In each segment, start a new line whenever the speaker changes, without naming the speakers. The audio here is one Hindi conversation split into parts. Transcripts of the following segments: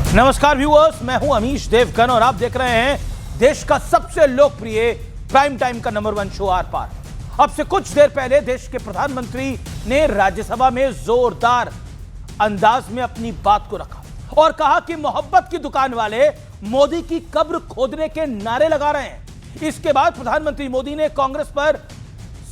नमस्कार व्यूअर्स, मैं हूं अमीश देवगन और आप देख रहे हैं देश का सबसे लोकप्रिय प्राइम टाइम का नंबर 1 शो आर पार। अब से कुछ देर पहले देश के प्रधानमंत्री ने राज्यसभा में जोरदार अंदाज में अपनी बात को रखा और कहा कि मोहब्बत की दुकान वाले मोदी की कब्र खोदने के नारे लगा रहे हैं। इसके बाद प्रधानमंत्री मोदी ने कांग्रेस पर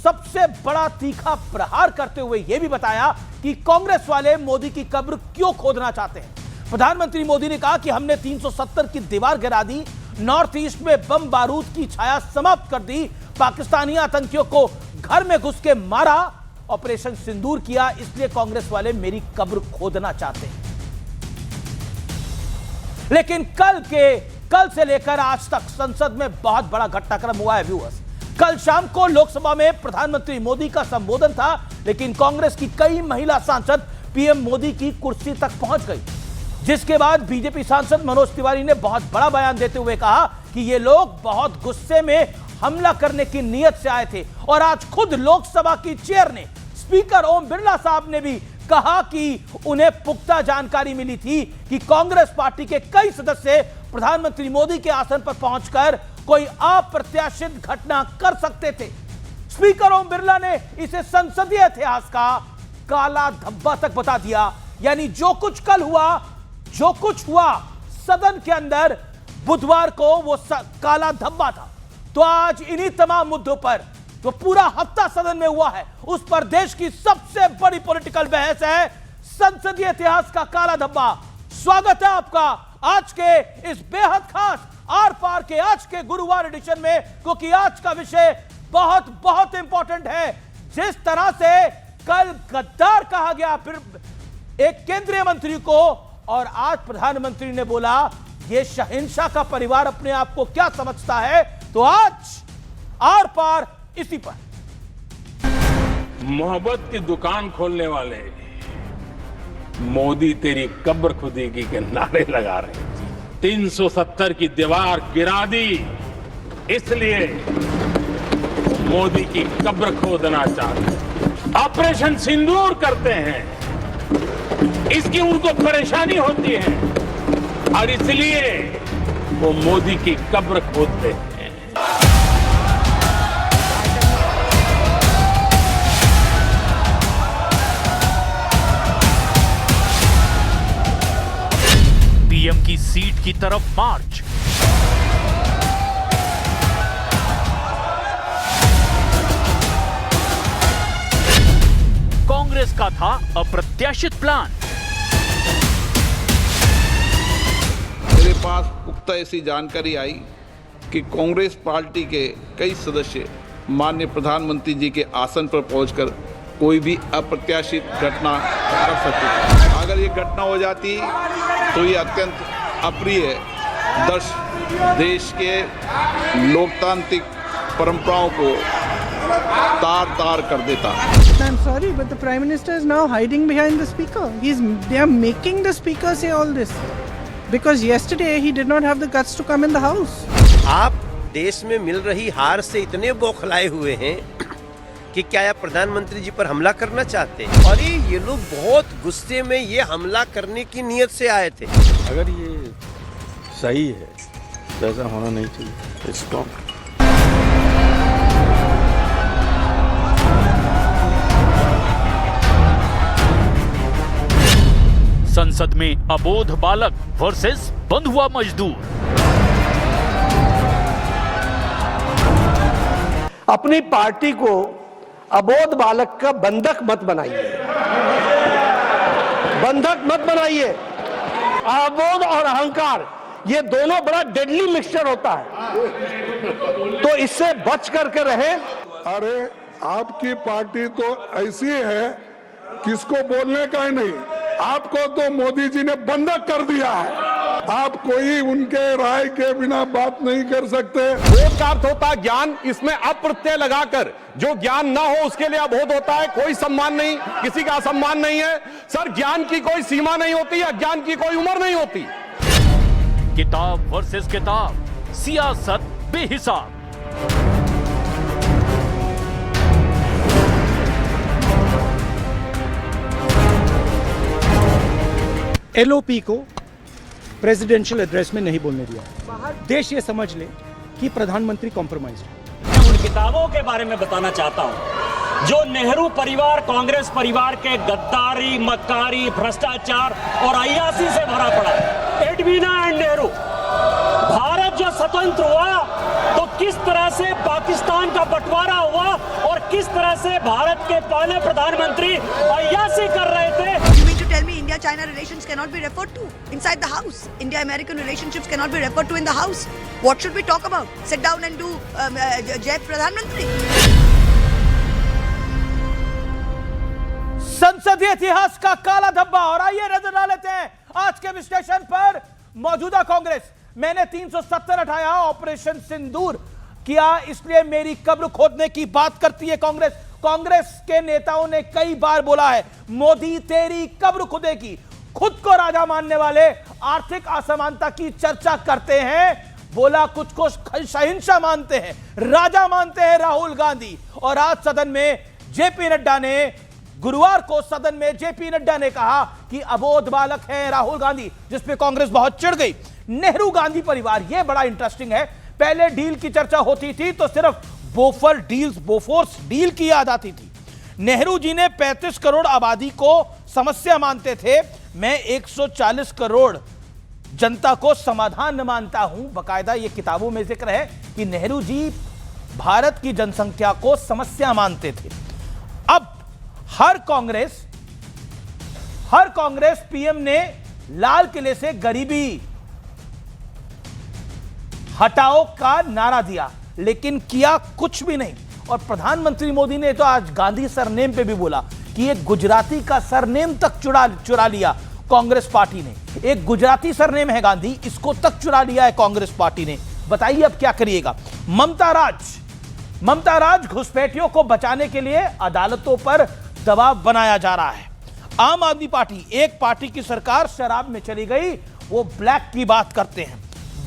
सबसे बड़ा तीखा प्रहार करते हुए यह भी बताया कि कांग्रेस वाले मोदी की कब्र क्यों खोदना चाहते हैं। प्रधानमंत्री मोदी ने कहा कि हमने 370 की दीवार गिरा दी, नॉर्थ ईस्ट में बम बारूद की छाया समाप्त कर दी, पाकिस्तानी आतंकियों को घर में घुस के मारा, ऑपरेशन सिंदूर किया, इसलिए कांग्रेस वाले मेरी कब्र खोदना चाहते हैं। लेकिन कल से लेकर आज तक संसद में बहुत बड़ा घटनाक्रम हुआ है व्यूअर्स। कल शाम को लोकसभा में प्रधानमंत्री मोदी का संबोधन था, लेकिन कांग्रेस की कई महिला सांसद पीएम मोदी की कुर्सी तक पहुंच गई, जिसके बाद बीजेपी सांसद मनोज तिवारी ने बहुत बड़ा बयान देते हुए कहा कि ये लोग बहुत गुस्से में हमला करने की नीयत से आए थे। और आज खुद लोकसभा की चेयर ने, स्पीकर ओम बिरला साहब ने भी कहा कि उन्हें पुख्ता जानकारी मिली थी कि कांग्रेस पार्टी के कई सदस्य प्रधानमंत्री मोदी के आसन पर पहुंचकर कोई अप्रत्याशित घटना कर सकते थे। स्पीकर ओम बिरला ने इसे संसदीय इतिहास का काला धब्बा तक बता दिया। यानी जो कुछ हुआ सदन के अंदर बुधवार को वो काला धब्बा था। तो आज इन्हीं तमाम मुद्दों पर तो पूरा हफ्ता सदन में हुआ है, उस पर देश की सबसे बड़ी पॉलिटिकल बहस है संसदीय इतिहास का काला धब्बा। स्वागत है आपका आज के इस बेहद खास आर पार के आज के गुरुवार एडिशन में, क्योंकि आज का विषय बहुत बहुत इंपॉर्टेंट है। जिस तरह से कल गद्दार कहा गया फिर एक केंद्रीय मंत्री को, और आज प्रधानमंत्री ने बोला यह शहंशाह का परिवार अपने आप को क्या समझता है, तो आज आर पार इसी पर।
मोहब्बत की दुकान खोलने वाले मोदी तेरी कब्र खुदेगी के नारे लगा रहे हैं। 370 की दीवार गिरा दी, इसलिए मोदी की कब्र खोदना चाहते, ऑपरेशन सिंदूर करते हैं, इसकी उनको परेशानी होती है और इसलिए वो मोदी की कब्र खोदते हैं।
पीएम की सीट की तरफ मार्च। कांग्रेस का था अप्रत्याशित प्लान।
मेरे पास पुख्ता ऐसी जानकारी आई कि कांग्रेस पार्टी के कई सदस्य माननीय प्रधानमंत्री जी के आसन पर पहुंचकर कोई भी अप्रत्याशित घटना कर सकते थे। अगर ये घटना हो जाती तो ये अत्यंत अप्रिय देश के लोकतांत्रिक परंपराओं को तार कर देता।
I'm sorry, but the Prime Minister is now hiding behind the Speaker. They are making the Speaker say all this. Because yesterday he did not have the guts to come in the House.
आप देश में मिल रही हार से इतने बौखलाए हुए हैं कि क्या आप प्रधानमंत्री जी पर हमला करना चाहते हैं? और ये लोग बहुत गुस्से में ये हमला करने की नीयत से आए थे।
अगर ये सही है तो ऐसा होना नहीं चाहिए। इसको
संसद में अबोध बालक वर्सेस बंधुआ मजदूर।
अपनी पार्टी को अबोध बालक का बंधक मत बनाइए, बंधक मत बनाइए। अबोध और अहंकार ये दोनों बड़ा डेडली मिक्सचर होता है, तो इससे बच करके रहे।
अरे आपकी पार्टी तो ऐसी है किसको बोलने का ही नहीं, आपको तो मोदी जी ने बंधक कर दिया है। आप कोई उनके राय के बिना बात नहीं कर सकते।
बोध का अर्थ होता है ज्ञान, इसमें अप्रत्यय लगाकर जो ज्ञान ना हो उसके लिए अबोध होता है। कोई सम्मान नहीं, किसी का असम्मान नहीं है सर। ज्ञान की कोई सीमा नहीं होती, अज्ञान की कोई उम्र नहीं होती।
किताब वर्सेस किताब, सियासत बेहिसाब।
एलओपी को प्रेसिडेंशियल एड्रेस में नहीं बोलने दिया। देश ये समझ ले कि प्रधानमंत्री कॉम्प्रोमाइज है।
मैं उन किताबों के बारे में बताना चाहता हूं जो नेहरू परिवार, कांग्रेस परिवार के गद्दारी, मक्कारी, भ्रष्टाचार और अय्यासी से भरा पड़ा है। एडवीना एंड नेहरू, भारत जो स्वतंत्र हुआ तो किस तरह से पाकिस्तान का बंटवारा हुआ और किस तरह से भारत के पहले प्रधानमंत्री अय्यासी कर रहे थे।
You mean to tell me India-China relations cannot be referred to inside the house? India-American relationships cannot be referred to in the house? What should we talk about? Sit down and do Jai Pradhan Mantri?
संसदीय इतिहास का काला धब्बा। और आइए नजर डाल लेते हैं आज के विश्लेषण पर। मौजूदा कांग्रेस, मैंने 370 हटाया, ऑपरेशन सिंदूर किया, इसलिए मेरी कब्र खोदने की बात करती है कांग्रेस। कांग्रेस के नेताओं ने कई बार बोला है मोदी तेरी कब्र खुदेगी। खुद को राजा मानने वाले आर्थिक असमानता की चर्चा करते हैं, बोला कुछ को शहंशाह मानते हैं, राजा मानते हैं राहुल गांधी। और आज सदन में जेपी नड्डा ने, गुरुवार को सदन में जेपी नड्डा ने कहा कि अबोध बालक है राहुल गांधी, जिसपे कांग्रेस बहुत चिढ़ गई। नेहरू गांधी परिवार, यह बड़ा इंटरेस्टिंग है। पहले डील की चर्चा होती थी तो सिर्फ बोफोर्स डील की याद आती थी। नेहरू जी ने 35 करोड़ आबादी को समस्या मानते थे, मैं 140 करोड़ जनता को समाधान मानता हूं। बकायदा यह किताबों में जिक्र है कि नेहरू जी भारत की जनसंख्या को समस्या मानते थे। अब हर कांग्रेस पीएम ने लाल किले से गरीबी हटाओ का नारा दिया, लेकिन किया कुछ भी नहीं। और प्रधानमंत्री मोदी ने तो आज गांधी सरनेम पे भी बोला कि एक गुजराती का सरनेम तक चुरा लिया कांग्रेस पार्टी ने। एक गुजराती सरनेम है गांधी, इसको तक चुरा लिया है कांग्रेस पार्टी ने। बताइए अब क्या करिएगा। ममता राज घुसपैठियों को बचाने के लिए अदालतों पर दबाव बनाया जा रहा है। आम आदमी पार्टी, एक पार्टी की सरकार शराब में चली गई, वो ब्लैक की बात करते हैं।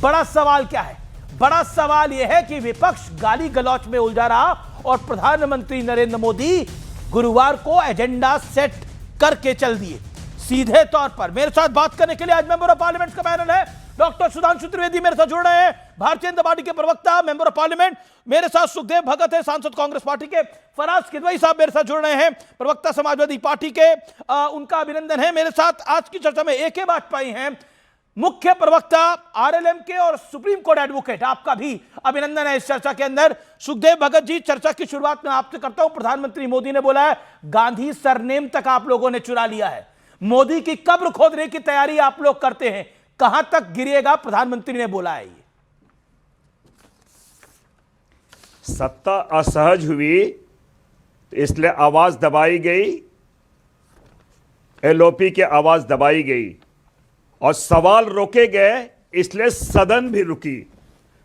बड़ा सवाल क्या है? बड़ा सवाल यह है कि विपक्ष गाली गलौच में उलझा रहा और प्रधानमंत्री नरेंद्र मोदी गुरुवार को एजेंडा सेट करके चल दिए। सीधे तौर पर मेरे साथ बात करने के लिए आज मेंबर ऑफ पार्लियामेंट का पैनल है। डॉक्टर सुधांशु त्रिवेदी मेरे साथ जुड़ रहे हैं, भारतीय जनता पार्टी के प्रवक्ता, मेंबर ऑफ पार्लियामेंट। मेरे साथ सुखदेव भगत है, सांसद कांग्रेस पार्टी के। फराज किदवई साहब मेरे साथ जुड़ रहे हैं, प्रवक्ता समाजवादी पार्टी के। उनका अभिनंदन है। मेरे साथ आज की चर्चा में AK वाजपेयी हैं, मुख्य प्रवक्ता RLM के और सुप्रीम कोर्ट एडवोकेट। आपका भी अभिनंदन है इस चर्चा के अंदर। सुखदेव भगत जी, चर्चा की शुरुआत में आपसे करता हूं। प्रधानमंत्री मोदी ने बोला है गांधी सरनेम तक आप लोगों ने चुरा लिया है, मोदी की कब्र खोदने की तैयारी आप लोग करते हैं, कहां तक गिरिएगा? प्रधानमंत्री ने बोला है। ये
सत्ता असहज हुई इसलिए आवाज दबाई गई, LOP की आवाज दबाई गई और सवाल रोके गए, इसलिए सदन भी रुकी।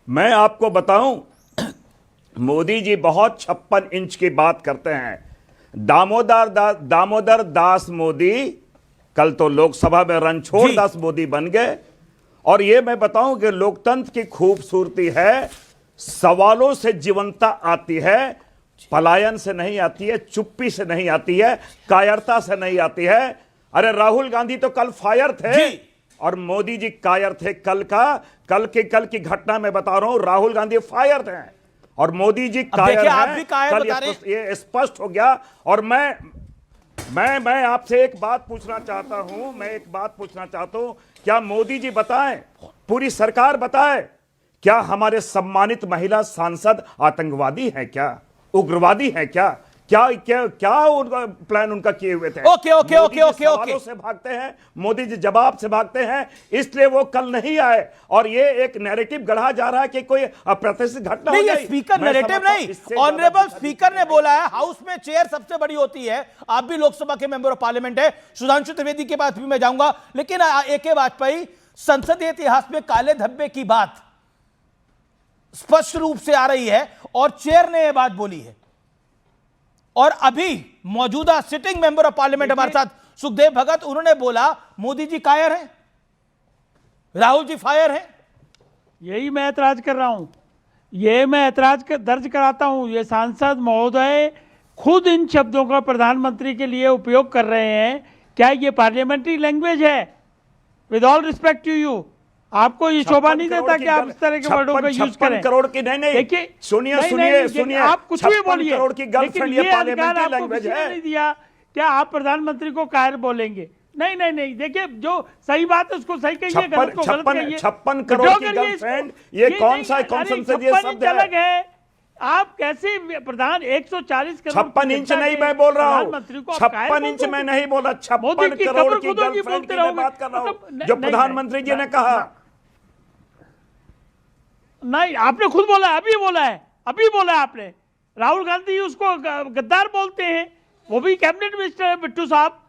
मैं आपको बताऊं, मोदी जी बहुत 56 इंच की बात करते हैं। दामोदर दास मोदी कल तो लोकसभा में रणछोड़ दास मोदी बन गए। और यह मैं बताऊं कि लोकतंत्र की खूबसूरती है, सवालों से जीवंतता आती है, पलायन से नहीं आती है, चुप्पी से नहीं आती है, कायरता से नहीं आती है। अरे राहुल गांधी तो कल फायर थे और मोदी जी कायर थे। कल की घटना में बता रहा हूं, राहुल गांधी फायर थे और मोदी जी कायर हैं। कल ये स्पष्ट हो गया। और मैं आपसे एक बात पूछना चाहता हूं, क्या मोदी जी बताएं, पूरी सरकार बताए, क्या हमारे सम्मानित महिला सांसद आतंकवादी हैं क्या, उग्रवादी हैं क्या? क्या उनका प्लान उनका किए हुए थे? ओके से भागते हैं, मोदी जी जवाब से भागते हैं, इसलिए वो कल नहीं आए। और ये एक नैरेटिव गढ़ा जा रहा है कि कोई अप्रत्याशित घटना हो गई।
स्पीकर नैरेटिव नहीं, ऑनरेबल स्पीकर ने बोला है हाउस में चेयर सबसे बड़ी होती है। आप भी लोकसभा के मेंबर ऑफ पार्लियामेंट है, सुधांशु त्रिवेदी के पास भी मैं जाऊंगा, लेकिन AK वाजपेयी, संसदीय इतिहास में काले धब्बे की बात स्पष्ट रूप से आ रही है और चेयर ने यह बात बोली है। और अभी मौजूदा सिटिंग मेंबर ऑफ पार्लियामेंट हमारे साथ सुखदेव भगत, उन्होंने बोला मोदी जी कायर हैं, राहुल जी फायर हैं।
यही मैं ऐतराज कर रहा हूं, मैं ऐतराज दर्ज कराता हूं। ये सांसद महोदय खुद इन शब्दों का प्रधानमंत्री के लिए उपयोग कर रहे हैं। क्या ये पार्लियामेंट्री लैंग्वेज है? With all respect to you, आपको ये शोभा नहीं देता कि आप इस तरह के वर्डों का यूज करें?
56 करोड़ की नहीं
देखिए,
सुनिए
नहीं,
सुनिए
नहीं,
सुनिए,
आप कुछ भी
56
बोलिए,
करोड़ की गर्लफ्रेंड ये
अधिकार
पार्लियामेंट्री
आपको
लैंग्वेज
किसी ने
है।
नहीं दिया क्या आप प्रधानमंत्री को कायर बोलेंगे? नहीं नहीं नहीं, देखिए जो सही बात है उसको सही कहिए, गलत को गलत कहिए।
56 करोड़ की गर्लफ्रेंड, ये कौन सा संसदीय शब्द
अलग
है?
है। आप कैसे प्रधान 140 करोड़
56 इंच नहीं मैं बोल रहा हूँ,
प्रधानमंत्री को आप कायर
56 इंच मैं नहीं बोला,
मोदी
56
की
करोड़
खबर
की
खुदों की
गर्लफ्रेंड
बोलते
की मैं
रहोगे।
बात कर रहा हूँ,
मतलब
जो
नहीं,
प्रधानमंत्री जी ने कहा।
नहीं, आपने खुद बोला है, अभी बोला है, अभी बोला है आपने। राहुल गांधी उसको गद्दार बोलते हैं, वो भी कैबिनेट मिनिस्टर है बिट्टू साहब,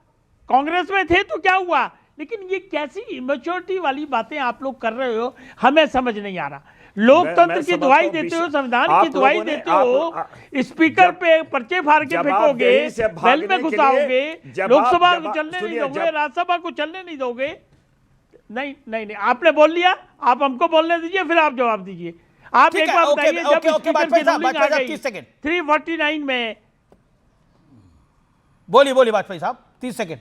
कांग्रेस में थे तो क्या हुआ? लेकिन ये कैसी इमेच्योरिटी वाली बातें आप लोग कर रहे हो, हमें समझ नहीं आ रहा। लोकतंत्र की दुहाई देते हो, संविधान की दुहाई देते हो, स्पीकर पे पर्चे फाड़ के फेंकोगे, बेल में घुसाओगे, लोकसभा को चलने नहीं दोगे, राज्यसभा को चलने नहीं दोगे। नहीं नहीं नहीं, आपने बोल लिया, आप हमको बोलने दीजिए, फिर आप जवाब दीजिए। आप एक बार बताइए, जब स्पीकर की रूलिंग आ गई 349 में,
बोलिए बोलिए वाजपेयी साहब, 30 सेकंड।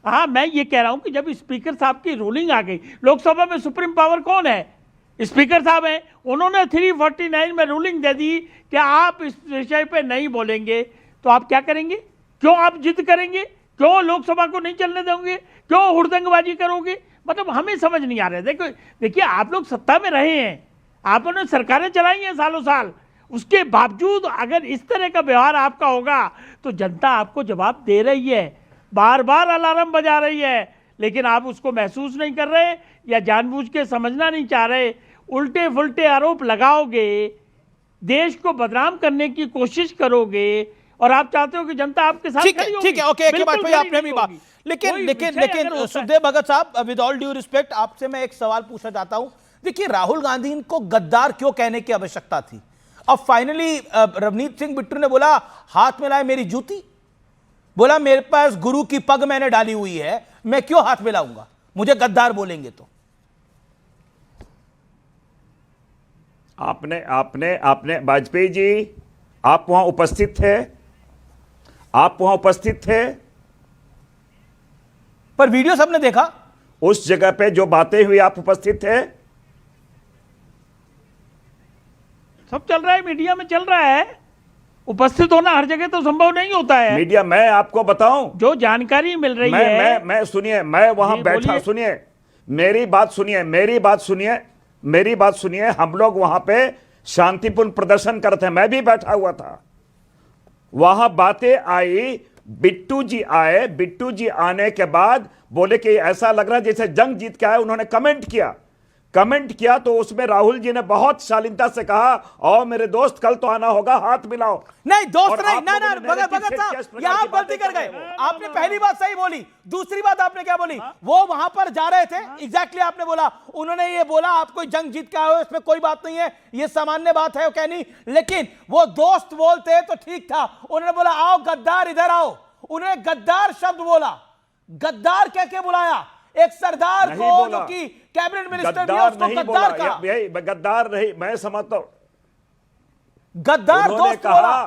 हाँ, मैं ये कह रहा हूं कि जब स्पीकर साहब की रूलिंग आ गई, लोकसभा में सुप्रीम पावर कौन है? स्पीकर साहब हैं। उन्होंने 349 में रूलिंग दे दी कि आप इस विषय पे नहीं बोलेंगे, तो आप क्या करेंगे? क्यों आप जिद करेंगे? क्यों लोकसभा को नहीं चलने देंगे? क्यों हुड़दंगबाजी करोगे? मतलब हमें समझ नहीं आ रहा है। देखिए आप लोग सत्ता में रहे हैं, आपने सरकारें चलाई हैं सालों साल, उसके बावजूद अगर इस तरह का व्यवहार आपका होगा तो जनता आपको जवाब दे रही है, बार बार अलार्म बजा रही है, लेकिन आप उसको महसूस नहीं कर रहे या जानबूझ के समझना नहीं चाह रहे। उल्टे फुल्टे आरोप लगाओगे, देश को बदनाम करने की कोशिश करोगे, और आप चाहते हो कि जनता आपके साथ खड़ी होगी।
ठीक है, ओके, एक बात पे आपने भी बात, लेकिन सुखदेव भगत साहब, विद ऑल ड्यू रिस्पेक्ट, आपसे मैं एक सवाल पूछना चाहता हूं। देखिए, राहुल गांधी को गद्दार क्यों कहने की आवश्यकता थी? अब फाइनली रवनीत सिंह बिट्टू ने बोला हाथ में लाए मेरी जूती, बोला मेरे पास गुरु की पग मैंने डाली हुई है, मैं क्यों हाथ में लाऊंगा, मुझे गद्दार बोलेंगे तो।
आपने वाजपेयी जी, आप वहां उपस्थित थे, आप वहां उपस्थित थे,
पर वीडियो सबने देखा,
उस जगह पे जो बातें हुई आप उपस्थित थे?
सब चल रहा है, मीडिया में चल रहा है, उपस्थित होना हर जगह तो संभव नहीं होता है।
मीडिया, मैं आपको बताऊं,
जो जानकारी मिल रही है,
मैं सुनिए, मैं वहां बैठा, सुनिए मेरी बात सुनिए, हम लोग वहां पे शांतिपूर्ण प्रदर्शन करते हैं, मैं भी बैठा हुआ था, वहां बातें आई, बिट्टू जी आए, बिट्टू जी आने के बाद बोले कि ऐसा लग रहा है जैसे जंग जीत के आए, उन्होंने कमेंट किया तो उसमें राहुल जी ने बहुत शालीनता से कहा, और मेरे दोस्त कल तो आना होगा, हाथ मिलाओ।
नहीं दोस्त नहीं, ना भगत साहब, यहां आप गलती कर गए। आपने पहली बात सही बोली, दूसरी बात आपने क्या बोली? वो वहां पर जा रहे थे, एग्जैक्टली आपने बोला, उन्होंने ये बोला आप कोई जंग जीत के आए हो, इसमें कोई बात नहीं है, ये सामान्य बात है कहनी, लेकिन वो दोस्त बोलते तो ठीक था। उन्होंने बोला आओ गद्दार इधर आओ, उन्होंने गद्दार शब्द बोला, गद्दार कह के बुलाया एक सरदार को जो कि कैबिनेट मिनिस्टर भी है, उसको गद्दार कहा।
गद्दार नहीं, मैं समझता हूं
गद्दार दोस्त बोला,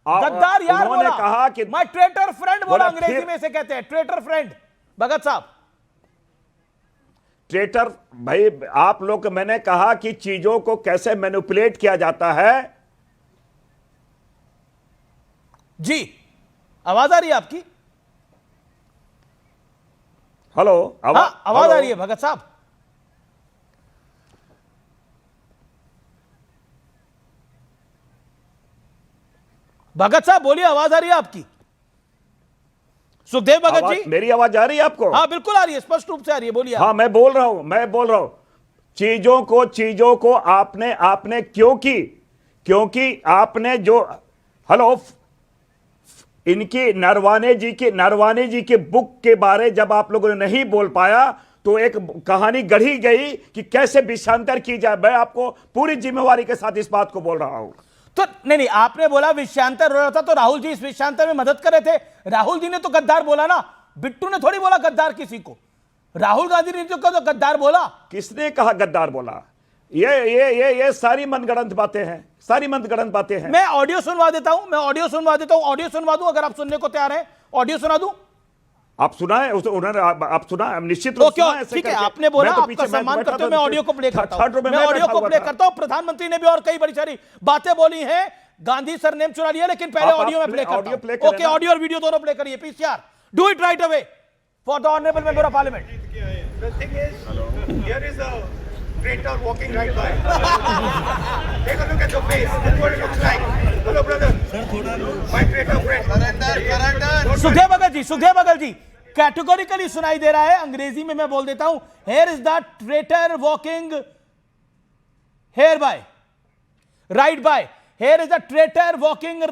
गद्दार यार
उन्होंने
बोला,
कहा कि
मैं ट्रेटर फ्रेंड बोला, अंग्रेजी में से कहते हैं ट्रेटर फ्रेंड। भगत साहब,
ट्रेटर भाई, आप लोग, मैंने कहा कि चीजों को कैसे मैनिपुलेट किया जाता है।
जी आवाज आ रही है आपकी?
हेलो,
आवाज आ रही है भगत साहब? भगत साहब बोलिए, आवाज आ रही है आपकी? सुखदेव भगत जी,
मेरी आवाज आ रही है आपको?
हाँ बिल्कुल आ रही है, स्पष्ट रूप से आ रही है, बोलिए।
हाँ, मैं बोल रहा हूं, चीजों को आपने क्यों की? क्योंकि आपने जो, हेलो, इनकी नरवाने जी के बुक के बारे जब आप लोगों ने नहीं बोल पाया तो एक कहानी गढ़ी गई कि कैसे विषयांतर की जाए। मैं आपको पूरी जिम्मेवारी के साथ इस बात को बोल रहा हूं।
तो नहीं, आपने बोला विषयांतर हो रहा था तो राहुल जी इस विषयांतर में मदद कर रहे थे। राहुल जी ने तो गद्दार बोला ना, बिट्टू ने थोड़ी बोला गद्दार किसी को, राहुल गांधी ने तो गद्दार बोला।
किसने कहा गद्दार बोला? ये सारी मनगढ़ंत बातें हैं, सारी मनगढ़ंत बातें हैं।
मैं ऑडियो सुनवा देता हूं, ऑडियो सुनवा दूं अगर आप सुनने को तैयार हैं। ऑडियो सुना दूं?
आप सुनाए उन्होंने, आप सुना निश्चित रूप से ऐसे
ठीक है,
करके।
आपने बोला
मैं तो
आपका
पीछे
सम्मान
बैठा
करते हुए
था,
मैं ऑडियो को प्ले करता
थर्ड रो
हूं,
में
मैं ऑडियो
बैठा
को
हुआ
प्ले
था।
करता हूं। प्रधानमंत्री ने भी और कई बड़ी सारी बातें बोली हैं, गांधी सरनेम चुरा लिया, लेकिन पहले
आप
ऑडियो में प्ले
ऑडियो प्ले
करता हूं।
करें
ओके,
ना।
ऑडियो और वीडियो दोनों प्ले करिए प्लीज यार, do it right away for the honourable member of parliament.
Here is a traitor walking right by. Take a look at your face. That's what it looks like. Hello, brother. My traitor friend. Surrender.
Sukhdev Bhagat ji categorically सुनाई दे रहा है, अंग्रेजी में मैं बोल देता हूं, here is the traitor walking here by, right by, here is the traitor walking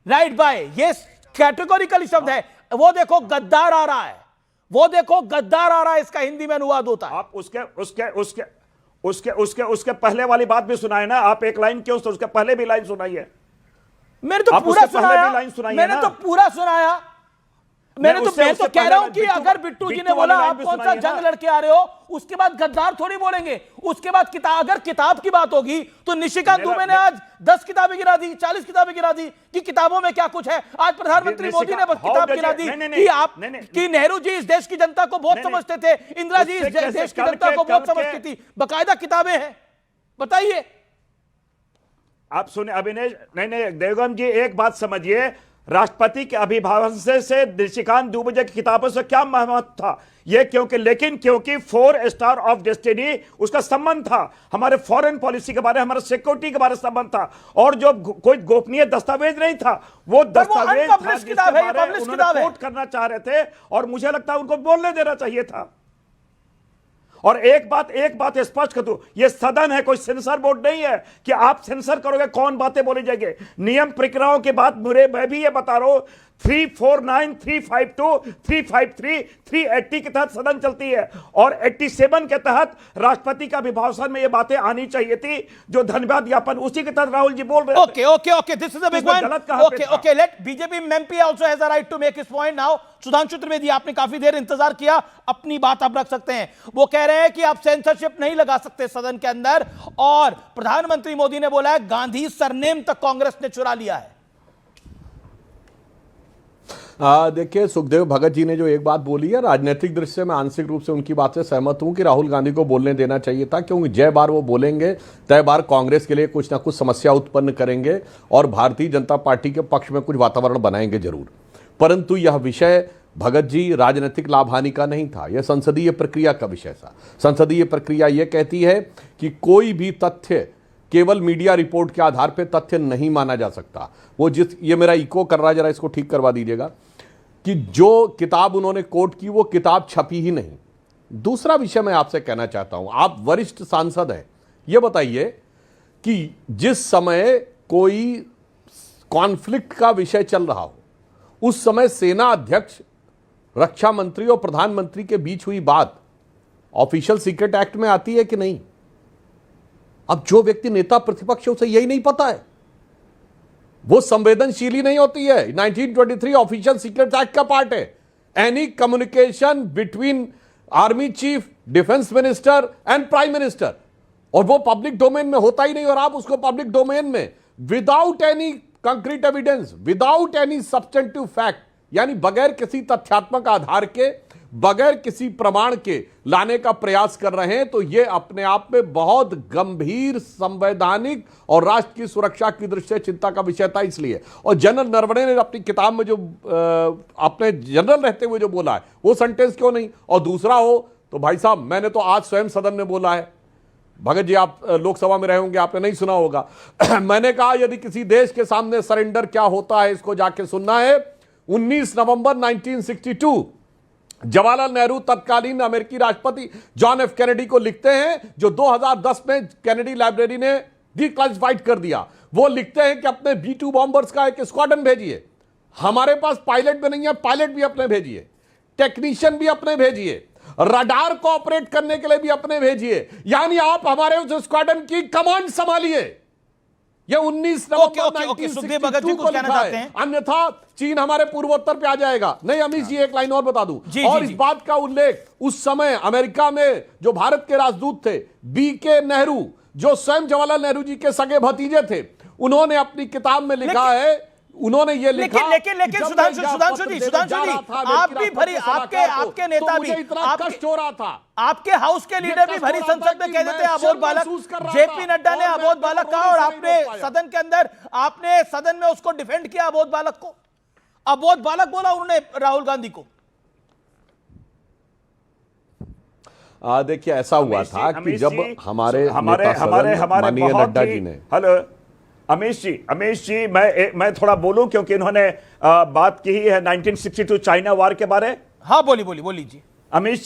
right by. ये कैटेगोरिकली शब्द है। वो देखो गद्दार आ रहा है, वो देखो गद्दार आ रहा है, इसका हिंदी में अनुवाद होता है।
आप उसके पहले वाली बात भी सुनाए ना, आप एक लाइन क्यों, उसके पहले भी लाइन सुनाइए।
मैंने तो पूरा सुनाया, मैंने तो पूरा सुनाया। मैं तो कह रहा हूं कि अगर बिट्टू जी ने बोला आप कौन सा जंग लड़के आ रहे हो, उसके बाद गद्दार थोड़ी बोलेंगे। उसके बाद अगर किताब की बात होगी तो निशिकांत दुबे ने आज 10 किताबें गिरा दी, 40 किताबें गिरा दी कि किताबों में क्या कुछ है। आज प्रधानमंत्री मोदी ने बस किताब गिरा दी कि आप कि नेहरू जी इस देश की जनता को बहुत समझते थे, इंदिरा जी इस देश की जनता को बहुत समझती थी। बाकायदा किताबें हैं, बताइए
आप सुने अभिनय। नहीं देवगम जी, एक बात समझिए, राष्ट्रपति के अभिभाषण से निशिकांत दुबे की किताबों से क्या महत्व था ये, क्योंकि 4 स्टार ऑफ डेस्टिनी उसका संबंध था, हमारे फॉरेन पॉलिसी के बारे में, हमारे सिक्योरिटी के बारे में संबंध था, और जो कोई गोपनीय दस्तावेज नहीं था, वो दस्तावेज था जिसके बारे में उन्होंने कोट करना चाह रहे थे, और मुझे लगता है उनको बोलने देना चाहिए था। और एक बात स्पष्ट कर दूं, ये सदन है, कोई सेंसर बोर्ड नहीं है कि आप सेंसर करोगे कौन बातें बोली जाएगी। नियम प्रक्रियाओं की बात मैं भी ये बता रहा हूं, 349, 352, 353, 380 के तहत सदन चलती है, और 87 के तहत राष्ट्रपति का अभिभाषण में ये बातें आनी चाहिए थी, जो धन्यवाद ज्ञापन उसी के तहत राहुल जी बोल रहे थे।
Okay, this is a big point. Okay, let BJP MP also has a right to make his point now. Sudhanshu Trivedi, आपने काफी देर इंतजार किया, अपनी बात आप रख सकते हैं। वो कह रहे हैं कि आप सेंसरशिप नहीं लगा सकते सदन के अंदर, और प्रधानमंत्री मोदी ने बोला है गांधी सरनेम तक कांग्रेस ने चुरा लिया है।
देखिए, सुखदेव भगत जी ने जो एक बात बोली है, राजनीतिक दृष्टि से मैं आंशिक रूप से उनकी बात से सहमत हूं कि राहुल गांधी को बोलने देना चाहिए था, क्योंकि जय बार वो बोलेंगे तय बार कांग्रेस के लिए कुछ ना कुछ समस्या उत्पन्न करेंगे और भारतीय जनता पार्टी के पक्ष में कुछ वातावरण बनाएंगे जरूर। परंतु यह विषय भगत जी राजनीतिक लाभ हानि का नहीं था, यह संसदीय प्रक्रिया का विषय था। संसदीय प्रक्रिया यह कहती है कि कोई भी तथ्य केवल मीडिया रिपोर्ट के आधार पर तथ्य नहीं माना जा सकता। वो ये मेरा इको कर रहा है, जरा इसको ठीक करवा दीजिएगा, कि जो किताब उन्होंने कोट की वो किताब छपी ही नहीं। दूसरा विषय मैं आपसे कहना चाहता हूं, आप वरिष्ठ सांसद हैं, ये बताइए कि जिस समय कोई कॉन्फ्लिक्ट का विषय चल रहा हो, उस समय सेना अध्यक्ष, रक्षा मंत्री और प्रधानमंत्री के बीच हुई बात ऑफिशियल सीक्रेट एक्ट में आती है कि नहीं? अब जो व्यक्ति नेता प्रतिपक्ष है उसे यही नहीं पता है, वो संवेदनशील ही नहीं होती है। 1923 ऑफिशियल सीक्रेट एक्ट का पार्ट है। Any communication between army chief, defence minister and prime minister, और वो पब्लिक डोमेन में होता ही नहीं, और आप उसको पब्लिक डोमेन में without any concrete evidence, without any substantive fact, यानी बगैर किसी तथ्यात्मक आधार के, बगैर किसी प्रमाण के लाने का प्रयास कर रहे हैं, तो यह अपने आप में बहुत गंभीर, संवैधानिक और राष्ट्र की सुरक्षा की दृष्टि से चिंता का विषय था। इसलिए, और जनरल नरवणे ने अपनी किताब में जो अपने जनरल रहते हुए जो बोला है वो सेंटेंस क्यों नहीं? और दूसरा हो तो भाई साहब, मैंने तो आज स्वयं सदन में बोला है, भगत जी आप लोकसभा में रहे होंगे, आपने नहीं सुना होगा मैंने कहा यदि किसी देश के सामने सरेंडर क्या होता है इसको जाके सुनना है। 19 नवंबर 1962 जवाहरलाल नेहरू तत्कालीन अमेरिकी राष्ट्रपति जॉन एफ कैनेडी को लिखते हैं, जो 2010 में कैनेडी लाइब्रेरी ने डिक्लासिफाइड कर दिया। वो लिखते हैं कि अपने B-2 बॉम्बर्स का एक स्क्वाड्रन भेजिए, हमारे पास पायलट भी नहीं है, पायलट भी अपने भेजिए, टेक्नीशियन भी अपने भेजिए, रडार को ऑपरेट करने के लिए भी अपने भेजिए, यानी आप हमारे उस स्क्वाड्रन की कमांड संभालिए। यह 19 नवंबर 1962 को लिखा है, अन्यथा चीन हमारे पूर्वोत्तर पे आ जाएगा। नहीं अमीश जी, एक लाइन और बता दूं, और इस बात का उल्लेख उस समय अमेरिका में जो भारत के राजदूत थे B.K. नेहरू, जो स्वयं जवाहरलाल नेहरू जी के सगे भतीजे थे, उन्होंने अपनी किताब में लिखा है उन्होंने ये लिखा।
लेकिन सुधांशु जी आप भी भरी, आपके नेता भी,
कष्ट हो रहा था,
आपके हाउस के लीडर भी भरी संसद में कह देते हैं अबोध बालक। जेपी नड्डा ने अबोध बालक कहा और आपने सदन के अंदर, आपने सदन में उसको डिफेंड किया अबोध बालक को। अबोध बालक बोला उन्होंने राहुल गांधी को।
देखिए ऐसा हुआ था कि जब हमारे
माननीय
नड्डा जी ने,
हेलो अमीश जी मैं थोड़ा बोलूं क्योंकि इन्होंने बात की है 1962 चाइना वार के बारे।
हाँ बोली जी।
अमीश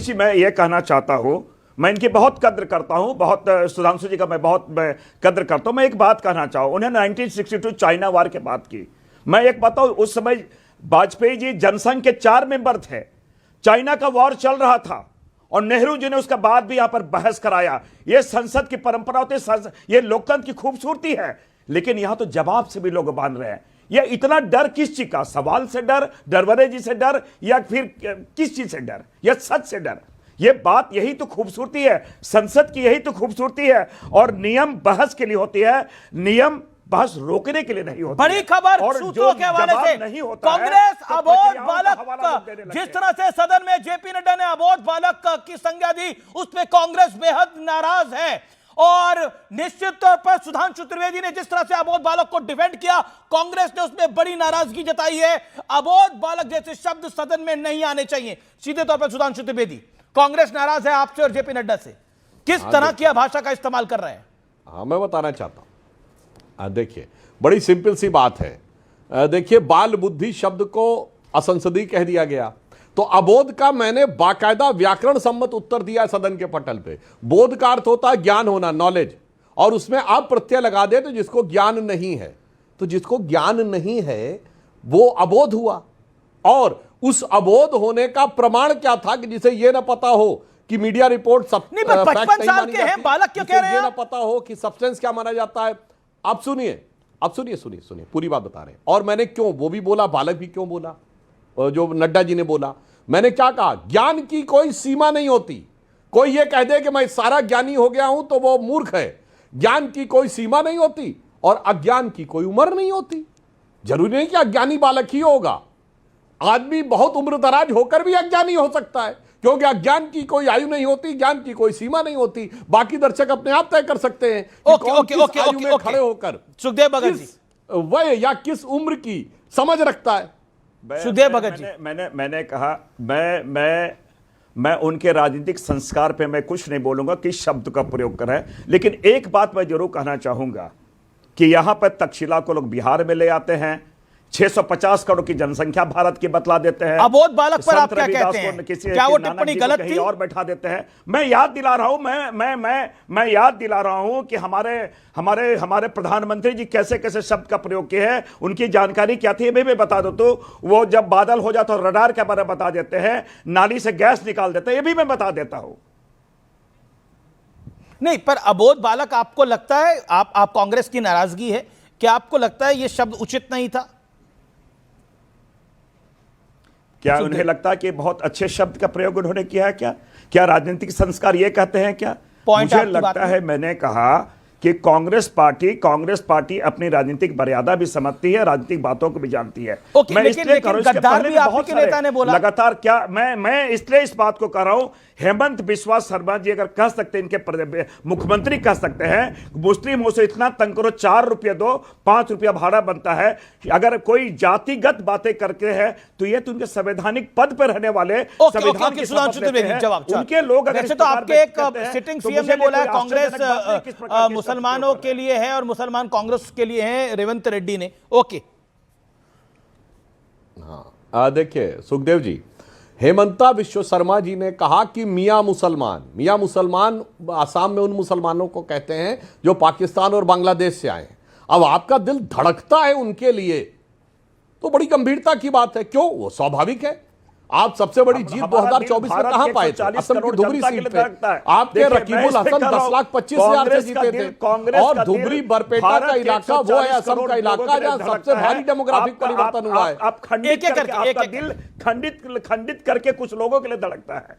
जी मैं ये कहना चाहता हूं, मैं इनकी बहुत कद्र करता हूं, बहुत सुधांशु जी का मैं कद्र करता हूं। मैं एक बात कहना चाहूं, उन्होंने 1962 चाइना वार के बात की। मैं एक बताऊं, उस समय वाजपेयी जी जनसंघ के 4 मेंबर थे, चाइना का वॉर चल रहा था और नेहरू जी ने उसके बाद भी यहां पर बहस कराया। यह संसद की परंपरा होती है, यह लोकतंत्र की खूबसूरती है। लेकिन यहां तो जवाब से भी लोग बांध रहे हैं। यह इतना डर किस चीज का? सवाल से डर, डरवरेजी से डर, या फिर किस चीज से डर, या सच से डर? यह बात, यही तो खूबसूरती है संसद की, यही तो खूबसूरती है। और नियम बहस के लिए होती है, नियम बहस रोकने के लिए नहीं होता।
बड़ी खबर सूत्रों के हवाले से, कांग्रेस अबोध बालक, जिस तरह से सदन में जेपी नड्डा ने अबोध बालक की संज्ञा दी, उसमें कांग्रेस बेहद नाराज है। और निश्चित तौर पर सुधांशु त्रिवेदी ने जिस तरह से अबोध बालक को डिफेंड किया, कांग्रेस ने उसमें बड़ी नाराजगी जताई है। अबोध बालक जैसे शब्द सदन में नहीं आने चाहिए। सीधे तौर पर सुधांशु त्रिवेदी, कांग्रेस नाराज है आपसे और जेपी नड्डा से, किस तरह की भाषा का इस्तेमाल कर रहे हैं?
हाँ मैं बताना चाहता हूं। देखिए बड़ी सिंपल सी बात है। देखिए बाल बुद्धि शब्द को असंसदीय कह दिया गया, तो अबोध का मैंने बाकायदा व्याकरण सम्मत उत्तर दिया है सदन के पटल पे। बोध का अर्थ होता है ज्ञान होना, नॉलेज, और उसमें आप प्रत्यय लगा दे तो जिसको ज्ञान नहीं है, तो जिसको ज्ञान नहीं है वो अबोध हुआ। और उस अबोध होने का प्रमाण क्या था कि जिसे ये ना पता हो कि मीडिया रिपोर्ट सब
55 साल के हैं बालक, क्यों कह रहे हैं?
ये ना पता हो कि सब्सटेंस क्या माना जाता है। आप सुनिए पूरी बात बता रहे हैं। और मैंने क्यों, वो भी बोला, बालक भी क्यों बोला, जो नड्डा जी ने बोला। मैंने क्या कहा? ज्ञान की कोई सीमा नहीं होती। कोई ये कह दे कि मैं सारा ज्ञानी हो गया हूं तो वो मूर्ख है। ज्ञान की कोई सीमा नहीं होती और अज्ञान की कोई उम्र नहीं होती। जरूरी नहीं कि अज्ञानी बालक ही होगा, आदमी बहुत उम्र दराज होकर भी अज्ञानी हो सकता है, क्योंकि अज्ञान की कोई आयु नहीं होती, ज्ञान की कोई सीमा नहीं होती। बाकी दर्शक अपने आप तय कर सकते हैं कि आयु में खड़े होकर
सुखदेव भगत जी
वह या किस उम्र की समझ रखता है।
सुखदेव भगत जी,
मैंने कहा मैं उनके राजनीतिक संस्कार पे मैं कुछ नहीं बोलूंगा किस शब्द का प्रयोग कर रहे हैं। लेकिन एक बात मैं जरूर कहना चाहूंगा कि यहां पर तक्षशिला को लोग बिहार में ले आते हैं, 650 करोड़ की जनसंख्या भारत की बतला देते हैं।
अबोध बालक पर आप क्या कहते हैं? क्या वो टिप्पणी गलत थी?
और बैठा देते हैं। मैं याद दिला रहा हूं, मैं याद दिला रहा हूं कि हमारे प्रधानमंत्री जी कैसे कैसे शब्द का प्रयोग किए हैं, उनकी जानकारी क्या थी मैं भी बता दो। तो वो जब बादल हो जाता है रडार के बारे में बता देते हैं, नाली से गैस निकाल देते हैं, ये भी मैं बता देता हूं।
नहीं, पर अबोध बालक आपको लगता है, आप कांग्रेस की नाराजगी है, क्या आपको लगता है यह शब्द उचित नहीं था?
क्या उन्हें लगता है कि बहुत अच्छे शब्द का प्रयोग उन्होंने किया है? क्या राजनीतिक संस्कार ये कहते हैं क्या? मुझे लगता है, मैंने कहा कि कांग्रेस पार्टी अपनी राजनीतिक मर्यादा भी समझती है, राजनीतिक बातों को भी जानती है। मैं इसलिए कह रहा हूं, लगातार क्या मैं इसलिए इस बात को कह रहा हूं, हेमंत बिस्वा शर्मा जी अगर कह सकते हैं, इनके मुख्यमंत्री कह सकते हैं मुस्लिमों से इतना तंग करो, 4 रुपया दो, 5 रुपया भाड़ा बनता है। अगर कोई जातिगत बातें करते हैं तो ये तो उनके संवैधानिक पद पर रहने वाले संविधान के उनके लोग,
अगर तो आपके एक सिटिंग सीएम ने बोला है कांग्रेस मुसलमानों के लिए है और मुसलमान कांग्रेस के लिए है, रेवंत रेड्डी ने। ओके,
हाँ देखिए सुखदेव जी, हेमंता विश्व शर्मा जी ने कहा कि मियां मुसलमान आसाम में उन मुसलमानों को कहते हैं जो पाकिस्तान और बांग्लादेश से आए हैं। अब आपका दिल धड़कता है उनके लिए तो बड़ी गंभीरता की बात है। क्यों? वो स्वाभाविक है। आप सबसे बड़ी जीत 2024 में कहां पाए थे? असम की धुबरी सीट पे आपके रकीबुल हसन 10,25,000 से जीते थे। और धुबरी बरपेटा का इलाका वो है असम का इलाका जहां सबसे भारी डेमोग्राफिक परिवर्तन हुआ है।
आप खंडित करके कुछ लोगों के लिए धड़कता है।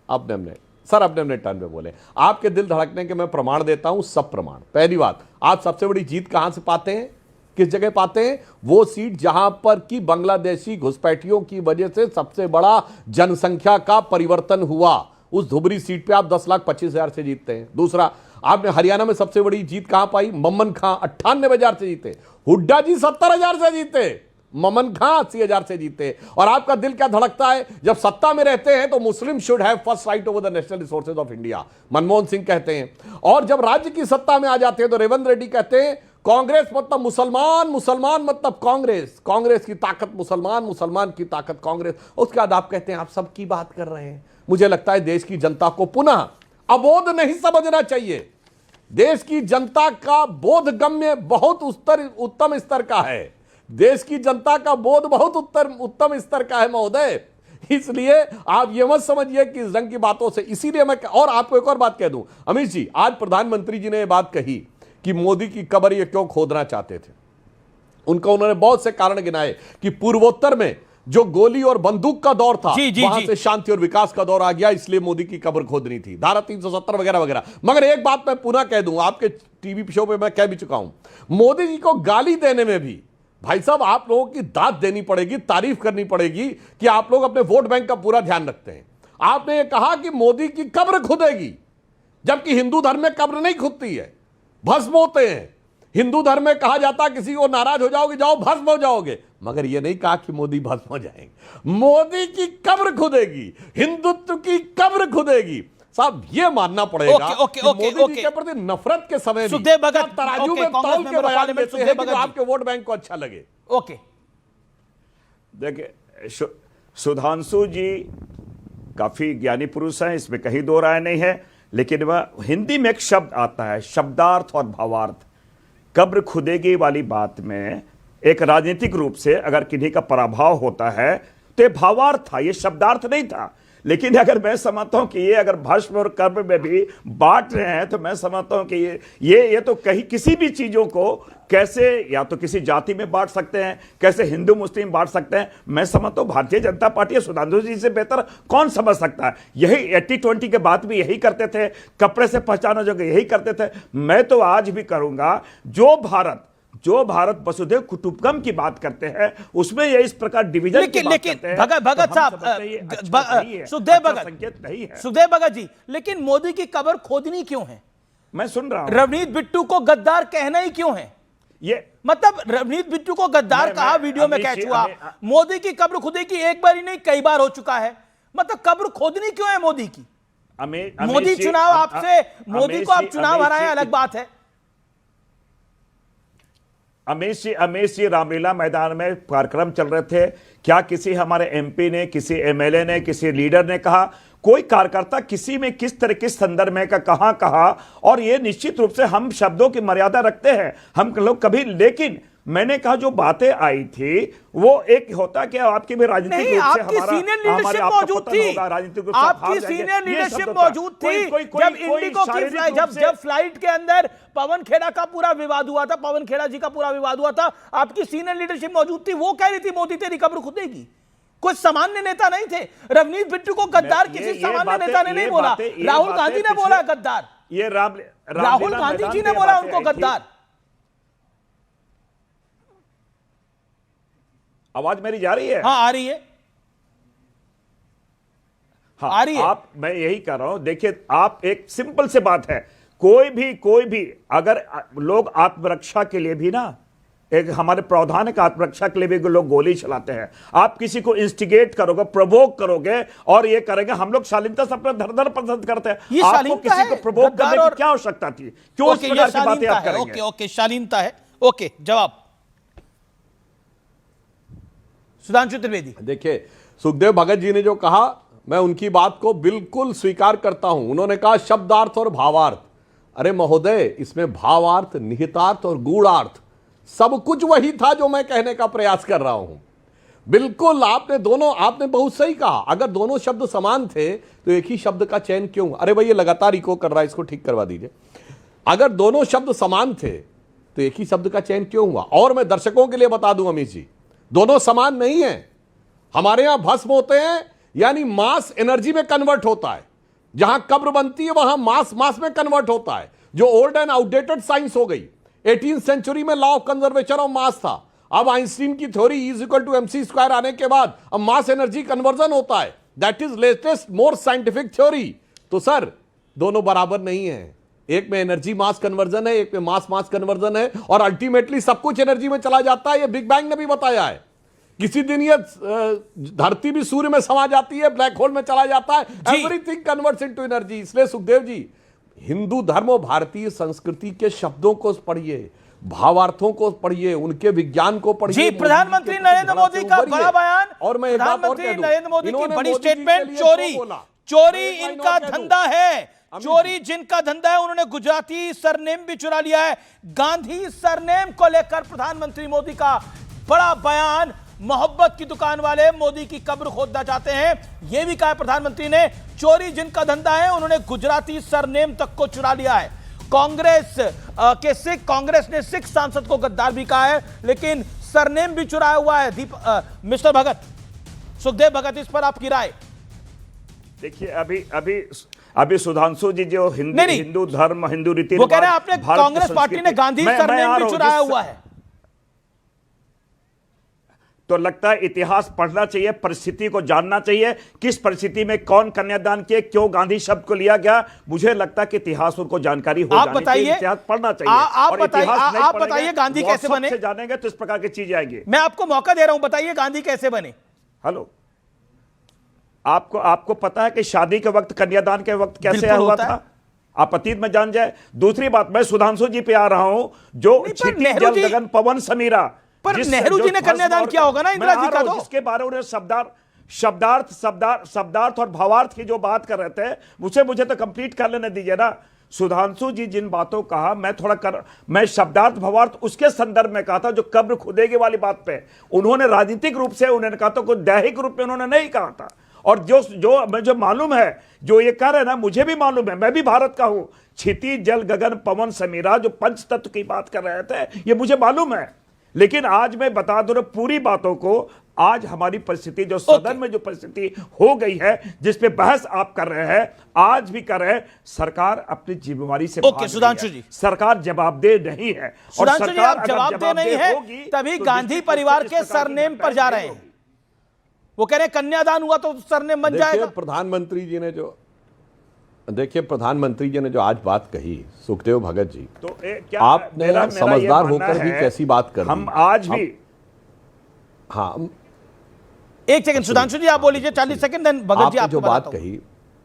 अब हमने सर अपने अपने टर्न पे बोले। आपके दिल धड़कने के मैं प्रमाण देता हूं, सब प्रमाण। पहली बात, आप सबसे बड़ी जीत कहां से पाते हैं, किस जगह पाते हैं? वो सीट जहां पर कि बांग्लादेशी घुसपैठियों की वजह से सबसे बड़ा जनसंख्या का परिवर्तन हुआ, उस धुबरी सीट पे आप 10,25,000 से जीतते हैं। दूसरा, आपने हरियाणा में सबसे बड़ी जीत कहां पाई? ममन खां 98,000 से जीते, हुड्डा जी 70,000 से जीते, ममन खां 80,000 से जीते। और आपका दिल क्या धड़कता है? जब सत्ता में रहते हैं तो मुस्लिम should have first right over the national resources of India, Manmohan Singh कहते हैं। और जब राज्य की सत्ता में आ जाते हैं तो रेवंत रेड्डी कहते हैं कांग्रेस मतलब मुसलमान, मुसलमान मतलब कांग्रेस, कांग्रेस की ताकत मुसलमान, मुसलमान की ताकत कांग्रेस। उसके बाद आप कहते हैं आप सबकी बात कर रहे हैं। मुझे लगता है देश की जनता को पुनः अबोध नहीं समझना चाहिए। देश की जनता का बोधगम्य बहुत उत्तम स्तर का है, देश की जनता का बोध बहुत उत्तम स्तर का है महोदय। इसलिए आप ये मत समझिए कि इस रंग की बातों से, इसीलिए मैं और आपको एक और बात कह दूं, अमित जी, आज प्रधानमंत्री जी ने यह बात कही कि मोदी की कब्र ये क्यों खोदना चाहते थे। उन्होंने बहुत से कारण गिनाए कि पूर्वोत्तर में जो गोली और बंदूक का दौर था, वहां से शांति और विकास का दौर आ गया, इसलिए मोदी की कब्र खोदनी थी, धारा 370 वगैरह वगैरह। मगर एक बात मैं पुनः कह दूं, आपके टीवी शो पे मैं कह भी चुका हूं, मोदी जी को गाली देने में भी भाई साहब आप लोगों की दाद देनी पड़ेगी, तारीफ करनी पड़ेगी कि आप लोग अपने वोट बैंक का पूरा ध्यान रखते हैं। आपने ये कहा कि मोदी की कब्र खुदेगी, जबकि हिंदू धर्म में कब्र नहीं खुदती है, भस्म होते हैं। हिंदू धर्म में कहा जाता किसी को नाराज हो जाओगे, जाओ भस्म हो जाओगे, मगर यह नहीं कहा कि मोदी भस्म हो जाएंगे। मोदी की कब्र खुदेगी, हिंदुत्व की कब्र खुदेगी। साहब ये मानना पड़ेगा कि मोदी जी के प्रति नफरत के समय
सुखदेव भगत
तराजू में तौल के बयान देते हैं कि आपके वोट बैंक को अच्छा लगे।
ओके,
देखिए सुधांशु जी काफी ज्ञानी पुरुष हैं, इसमें कहीं दो राय नहीं है, लेकिन वह हिंदी में एक शब्द आता है, शब्दार्थ और भावार्थ। कब्र खुदेगी वाली बात में एक राजनीतिक रूप से अगर किन्हीं का पराभव होता है तो ये भावार्थ था, ये शब्दार्थ नहीं था। लेकिन अगर मैं समझता हूं कि ये अगर भस्म और कब्र में भी बांट रहे हैं तो मैं समझता हूं कि ये तो कहीं किसी भी चीजों को कैसे या तो किसी जाति में बांट सकते हैं, कैसे हिंदू मुस्लिम बांट सकते हैं। मैं समझता हूं भारतीय जनता पार्टी सुधांशु जी से बेहतर कौन समझ सकता है। यही 80-20 के बात भी यही करते थे, कपड़े से पहचाना जो यही करते थे। मैं तो आज भी करूंगा, जो भारत वसुधैव कुटुंबकम की बात करते हैं उसमें ये इस प्रकार डिवीजन की बात करते हैं।
भगत साहब, सुखदेव भगत जी, लेकिन मोदी की कब्र खोदनी क्यों है?
मैं सुन रहा हूं।
रवनीत बिट्टू को गद्दार कहना ही क्यों है?
ये
मतलब रवनीत बिट्टू को गद्दार कहा, वीडियो में कैच हुआ। मोदी की कब्र खुदेगी एक बार ही नहीं, कई बार हो चुका है। मतलब कब्र खोदनी क्यों है मोदी की? मोदी चुनाव आपसे, मोदी को आप चुनाव हराए अलग बात है।
अमेश जी रामलीला मैदान में कार्यक्रम चल रहे थे, क्या किसी हमारे एमपी ने, किसी एमएलए ने, किसी लीडर ने कहा, कोई कार्यकर्ता किसी में किस तरह किस संदर्भ में का कहा? और ये निश्चित रूप से हम शब्दों की मर्यादा रखते हैं हम लोग कभी, लेकिन मैंने कहा जो बातें आई थी वो एक होता कि आपकी भी राजनीतिक रूप से
आपकी सीनियर लीडरशिप मौजूद थी, आपकी सीनियर लीडरशिप मौजूद थी जब इंडिगो की जब फ्लाइट के अंदर पवन खेड़ा का पूरा विवाद हुआ था, पवन खेड़ा जी का पूरा विवाद हुआ था, आपकी सीनियर लीडरशिप मौजूद थी। वो कह रही थी मोदी तेरी कब्र खुदेगी। कोई सामान्य नेता नहीं थे। रवनीत बिट्टू को गद्दार किसी सामान्य नेता ने नहीं बोला, राहुल गांधी ने बोला गद्दार,
ये
राहुल गांधी जी ने बोला उनको गद्दार।
आवाज मेरी जा रही है?
हाँ आ रही है,
हाँ आ रही है। आप, मैं यही कर रहा हूं, देखिए आप, एक सिंपल से बात है, कोई भी अगर लोग आत्मरक्षा के लिए भी ना, एक हमारे प्रावधान का आत्मरक्षा के लिए भी लोग गोली चलाते हैं। आप किसी को इंस्टिगेट करोगे, प्रोवोक करोगे और ये करेंगे, हम लोग शालीनता से अपना धर पसंद करते हैं। आपको किसी को प्रोवोक करने की क्या आवश्यकता थी? क्यों इस प्रकार की बातें आप करेंगे?
ओके, शालीनता है। ओके, जवाब सुधांशु त्रिवेदी।
देखिए सुखदेव भगत जी ने जो कहा, मैं उनकी बात को बिल्कुल स्वीकार करता हूं। उन्होंने कहा शब्दार्थ और भावार्थ। अरे महोदय, इसमें भावार्थ, निहितार्थ और गूढ़ार्थ सब कुछ वही था जो मैं कहने का प्रयास कर रहा हूं। बिल्कुल, आपने बहुत सही कहा। अगर दोनों शब्द समान थे तो एक ही शब्द का चयन क्यों? अरे भाई ये लगातार इको कर रहा है, इसको ठीक करवा दीजिए। अगर दोनों शब्द समान थे तो एक ही शब्द का चयन क्यों हुआ? और मैं दर्शकों के लिए बता दूं अमित जी, दोनों समान नहीं है। हमारे यहां भस्म होते हैं यानी मास एनर्जी में कन्वर्ट होता है, जहां कब्र बनती है वहां मास मास में कन्वर्ट होता है, जो ओल्ड एंड आउटडेटेड साइंस हो गई। 18th सेंचुरी में law of conservation of mass था, अब आइंस्टीन की थ्योरी E=mc² आने के बाद अब मास एनर्जी कन्वर्जन होता है। That is latest more scientific theory. तो सर दोनों बराबर नहीं है, एक में एनर्जी मास कन्वर्जन है, एक में मास मास कन्वर्जन है, और अल्टीमेटली सब कुछ एनर्जी में चला जाता है। ये बिग बैंग ने भी बताया है। किसी दिन ये धरती भी सूर्य में समा जाती है, ब्लैक होल में चला जाता है, एवरीथिंग कन्वर्ट्स इनटू एनर्जी। इसलिए सुखदेव जी, हिंदू धर्म और भारतीय संस्कृति के शब्दों को पढ़िए, भावार्थों को पढ़िए, उनके विज्ञान को पढ़िए।
जी, प्रधानमंत्री नरेंद्र मोदी का बड़ा बयान, और मैं प्रधानमंत्री नरेंद्र मोदी की बड़ी स्टेटमेंट, चोरी इनका धंधा है, चोरी जिनका धंधा है उन्होंने गुजराती सरनेम भी चुरा लिया है। गांधी सरनेम को लेकर प्रधानमंत्री मोदी का बड़ा बयान, मोहब्बत की दुकान वाले मोदी की कब्र खोदना चाहते हैं, यह भी कहा प्रधानमंत्री ने। चोरी जिनका धंधा है उन्होंने गुजराती सरनेम तक को चुरा लिया है। कांग्रेस ने सिख सांसद को गद्दार भी कहा है, लेकिन सरनेम भी चुराया हुआ है। मिस्टर भगत, सुखदेव भगत, इस पर आपकी राय?
देखिए अभी सुधांशु जी जो हिंदू धर्म, हिंदू रीति,
वो कह रहे हैं आपने कांग्रेस पार्टी ने गांधी सरनेम भी चुराया हुआ है।
तो लगता है इतिहास पढ़ना चाहिए, परिस्थिति को जानना चाहिए, किस परिस्थिति में कौन कन्यादान किए, क्यों गांधी शब्द को लिया गया। मुझे लगता है कि इतिहास उनको जानकारी हो जानी चाहिए, इतिहास पढ़ना चाहिए।
आप बताइए गांधी कैसे बने,
जानेंगे तो इस प्रकार की चीजें आएंगी।
मैं आपको मौका दे रहा हूं, बताइए गांधी कैसे बने।
हेलो, आपको पता है कि शादी के वक्त, कन्यादान के वक्त कैसे हुआ था? आप अतीत में जान जाए। दूसरी बात, मैं सुधांशु जी पे आ रहा हूं, जो क्षिति जल गगन पवन समीरा,
पर नेहरू जी ने कन्यादान किया होगा ना इंदिरा जी का, तो
जिसके बारे में शब्दार्थ और भावार्थ की जो बात कर रहे थे, मुझे तो कंप्लीट कर लेने दीजिए ना। सुधांशु जी जिन बातों कहा, मैं शब्दार्थ भावार्थ उसके संदर्भ में कहा था जो कब्र खुदेगी वाली बात पे उन्होंने राजनीतिक रूप से उन्होंने कहा था, कोई दैहिक रूप में उन्होंने नहीं कहा था। और जो मालूम है, जो ये कह रहे हैं ना, मुझे भी मालूम है, मैं भी भारत का हूं। क्षिति जल गगन पवन समीरा, जो पंच तत्व की बात कर रहे थे, ये मुझे मालूम है। लेकिन आज मैं बता दूं पूरी बातों को, आज हमारी परिस्थिति जो सदन में जो परिस्थिति हो गई है, जिस पे बहस आप कर रहे हैं, आज भी कर रहे हैं, सरकार अपनी जिम्मेवारी से
ओके सुधांशु जी,
सरकार जवाबदेह नहीं है।
और सरकार जवाबदेह नहीं है, तभी गांधी परिवार के सरनेम पर जा रहे हैं। वो कह रहे हैं कन्यादान हुआ तो सरनेम बन जाएगा।
प्रधानमंत्री जी ने जो आज बात कही, सुखदेव भगत जी,
तो क्या
आपने समझदार होकर भी कैसी बात कर दी।
हम आज भी,
हाँ
एक सेकंड सुधांशु जी आप बोल लीजिए, 40 सेकंड, देन भगत जी आप
जो बात कही।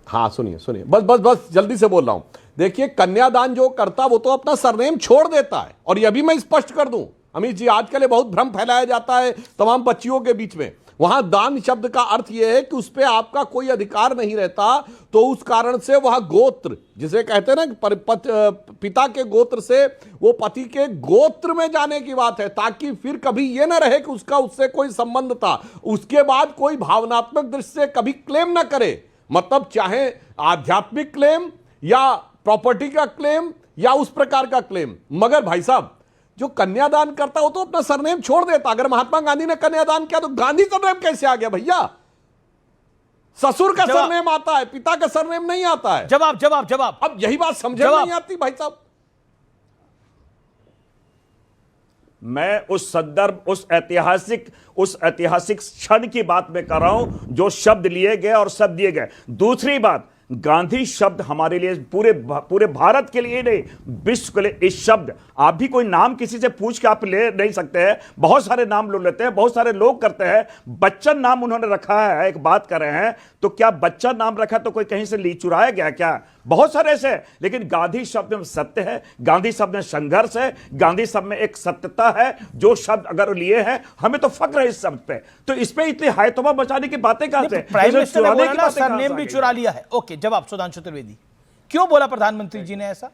हाँ सुनिए, बस जल्दी से बोल रहा हूं। देखिए, कन्यादान जो करता वो तो अपना सरनेम छोड़ देता है। और ये भी मैं स्पष्ट कर दूं अमित जी, आजकल बहुत भ्रम फैलाया जाता है तमाम बच्चियों के बीच में। वहां दान शब्द का अर्थ यह है कि उस पर आपका कोई अधिकार नहीं रहता, तो उस कारण से वह गोत्र, जिसे कहते हैं ना पिता के गोत्र से वो पति के गोत्र में जाने की बात है, ताकि फिर कभी यह ना रहे कि उसका उससे कोई संबंध था, उसके बाद कोई भावनात्मक दृष्टि से कभी क्लेम ना करे। मतलब चाहे आध्यात्मिक क्लेम या प्रॉपर्टी का क्लेम या उस प्रकार का क्लेम। मगर भाई साहब, जो कन्यादान करता हो तो अपना सरनेम छोड़ देता। अगर महात्मा गांधी ने कन्यादान किया तो गांधी सरनेम कैसे आ गया भैया? ससुर का सरनेम आता है, पिता का सरनेम नहीं आता है।
जवाब
अब यही बात समझ नहीं आती भाई साहब।
मैं उस संदर्भ, उस ऐतिहासिक क्षण की बात में कर रहा हूं जो शब्द लिए गए और शब्द दिए गए। दूसरी बात, गांधी शब्द हमारे लिए पूरे भारत के लिए नहीं, विश्व के लिए इस शब्द, आप भी कोई नाम किसी से पूछ के आप ले नहीं सकते हैं। बहुत सारे नाम लोग लेते हैं, बहुत सारे लोग करते हैं। बच्चन नाम उन्होंने रखा है, एक बात कर रहे हैं, तो क्या बच्चन नाम रखा तो कोई कहीं से ली चुराया गया क्या? बहुत सारे ऐसे। लेकिन गांधी शब्द में सत्य है, गांधी शब्द में संघर्ष है, गांधी शब्द में एक सत्यता है। जो शब्द अगर लिए हैं, हमें तो फक्र है इस शब्द पे। तो इस पे इतनी हायतोबा मचाने की बातें कहां से?
प्राइम मिनिस्टर ने बोला ना सरनेम भी चुरा लिया है। ओके, जवाब सुधांशु त्रिवेदी, क्यों बोला प्रधानमंत्री जी ने ऐसा?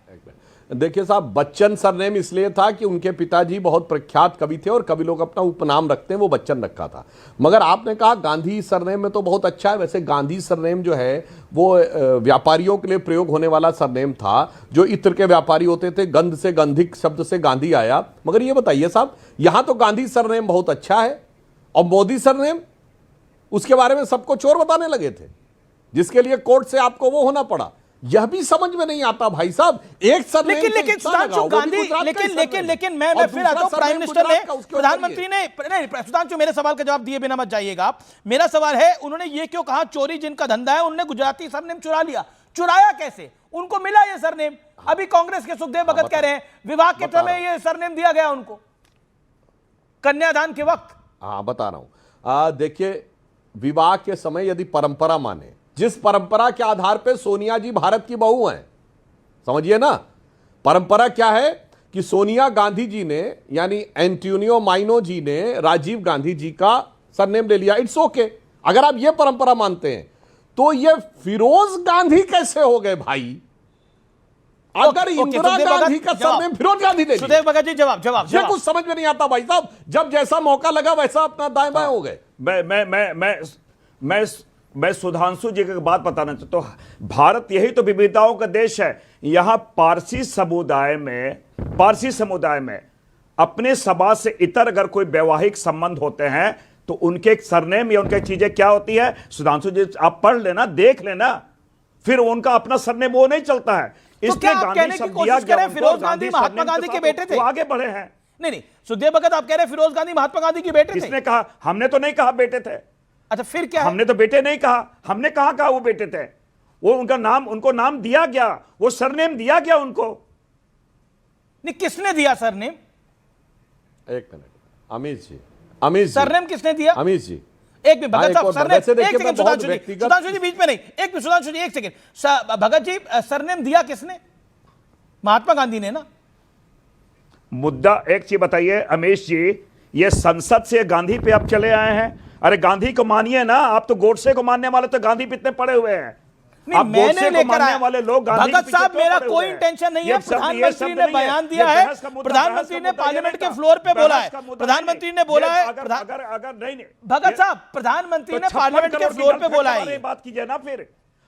देखिए साहब, बच्चन सरनेम इसलिए था कि उनके पिताजी बहुत प्रख्यात कवि थे और कवि लोग अपना उपनाम रखते हैं, वो बच्चन रखा था। मगर आपने कहा गांधी सरनेम में तो बहुत अच्छा है। वैसे गांधी सरनेम जो है वो व्यापारियों के लिए प्रयोग होने वाला सरनेम था। जो इत्र के व्यापारी होते थे, गंध से गंधिक शब्द से गांधी आया। मगर ये बताइए साहब, यहां तो गांधी सरनेम बहुत अच्छा है और मोदी सरनेम, उसके बारे में सबको चोर बताने लगे थे। जिसके लिए कोर्ट से आपको वो होना पड़ा। यह भी समझ में नहीं आता भाई साहब, एक सर
लेकिन सुधांशु गांधी, लेकिन मैं फिर आता हूं, प्राइम मिनिस्टर ने, प्रधानमंत्री ने, नहीं सुधांशु मेरे सवाल का जवाब दिए बिना मत जाइएगा। मेरा सवाल है, उन्होंने ये क्यों कहा चोरी जिनका धंधा है उन्होंने गुजराती सरनेम चुरा लिया? चुराया कैसे? उनको मिला ये सरनेम। अभी कांग्रेस के सुखदेव भगत कह रहे हैं विवाह के समय ये सरनेम दिया गया उनको, कन्यादान के वक्त।
हाँ बता रहा हूं, देखिए विवाह के समय यदि परंपरा माने, जिस परंपरा के आधार पे सोनिया जी भारत की बहू हैं, समझिए ना, परंपरा क्या है कि सोनिया गांधी जी ने यानी एंटोनियो माइनो जी ने राजीव गांधी जी का सरनेम ले लिया। इट्स ओके, अगर आप ये परंपरा मानते हैं तो ये फिरोज गांधी कैसे हो गए भाई? अगर इंदिरा गांधी का सरनेम फिरोज गांधी ले लिया।
सुखदेव भगत जी जवाब
ये कुछ समझ में नहीं आता भाई साहब, जब जैसा मौका लगा वैसा अपना दाएं बाएं हो गए।
मैं सुधांशु जी की बात बताना चाहता हूं। भारत यही तो विविधताओं का देश है। यहां पारसी समुदाय में अपने समाज से इतर अगर कोई वैवाहिक संबंध होते हैं तो उनके एक सरनेम या उनके चीजें क्या होती है, सुधांशु जी आप पढ़ लेना, देख लेना, फिर उनका अपना सरनेम वो नहीं चलता है।
तो क्या आप कहने की कोशिश कर रहे हैं फिरोज गांधी महात्मा गांधी के बेटे थे?
आगे बढ़े हैं।
नहीं, सुखदेव भगत आप कह रहे हैं फिरोज गांधी महात्मा गांधी के बेटे थे?
किसने कहा? हमने तो नहीं कहा बेटे थे।
अच्छा फिर क्या?
हमने तो बेटे नहीं कहा। हमने कहा वो बेटे थे। वो उनको नाम दिया गया, वो सरनेम दिया गया उनको।
नहीं, किसने दिया सरनेम?
एक मिनट, अमित जी
सरनेम किसने दिया?
अमित जी
एक मिनट भगत साहब, सरनेम, एक सेकंड सुधांशु जी बीच में नहीं, एक मिनट सुधांशु जी एक सेकंड। भगत जी सरनेम दिया किसने? महात्मा गांधी ने ना।
मुद्दा एक चीज बताइए अमीश जी, ये संसद से गांधी पे आप चले आए हैं। अरे गांधी को मानिए ना, आप तो गोडसे को मानने वाले तो गांधी पे इतने पड़े हुए हैं।
नहीं, मैंने लेकर आया वाले लोग भगत साहब, मेरा कोई इंटेंशन नहीं है। प्रधानमंत्री ने बयान दिया है, प्रधानमंत्री ने पार्लियामेंट के फ्लोर पे बोला है, प्रधानमंत्री ने बोला है,
अगर नहीं
भगत साहब प्रधानमंत्री ने पार्लियामेंट के फ्लोर पे बोला है।
बात कीजिए ना, फिर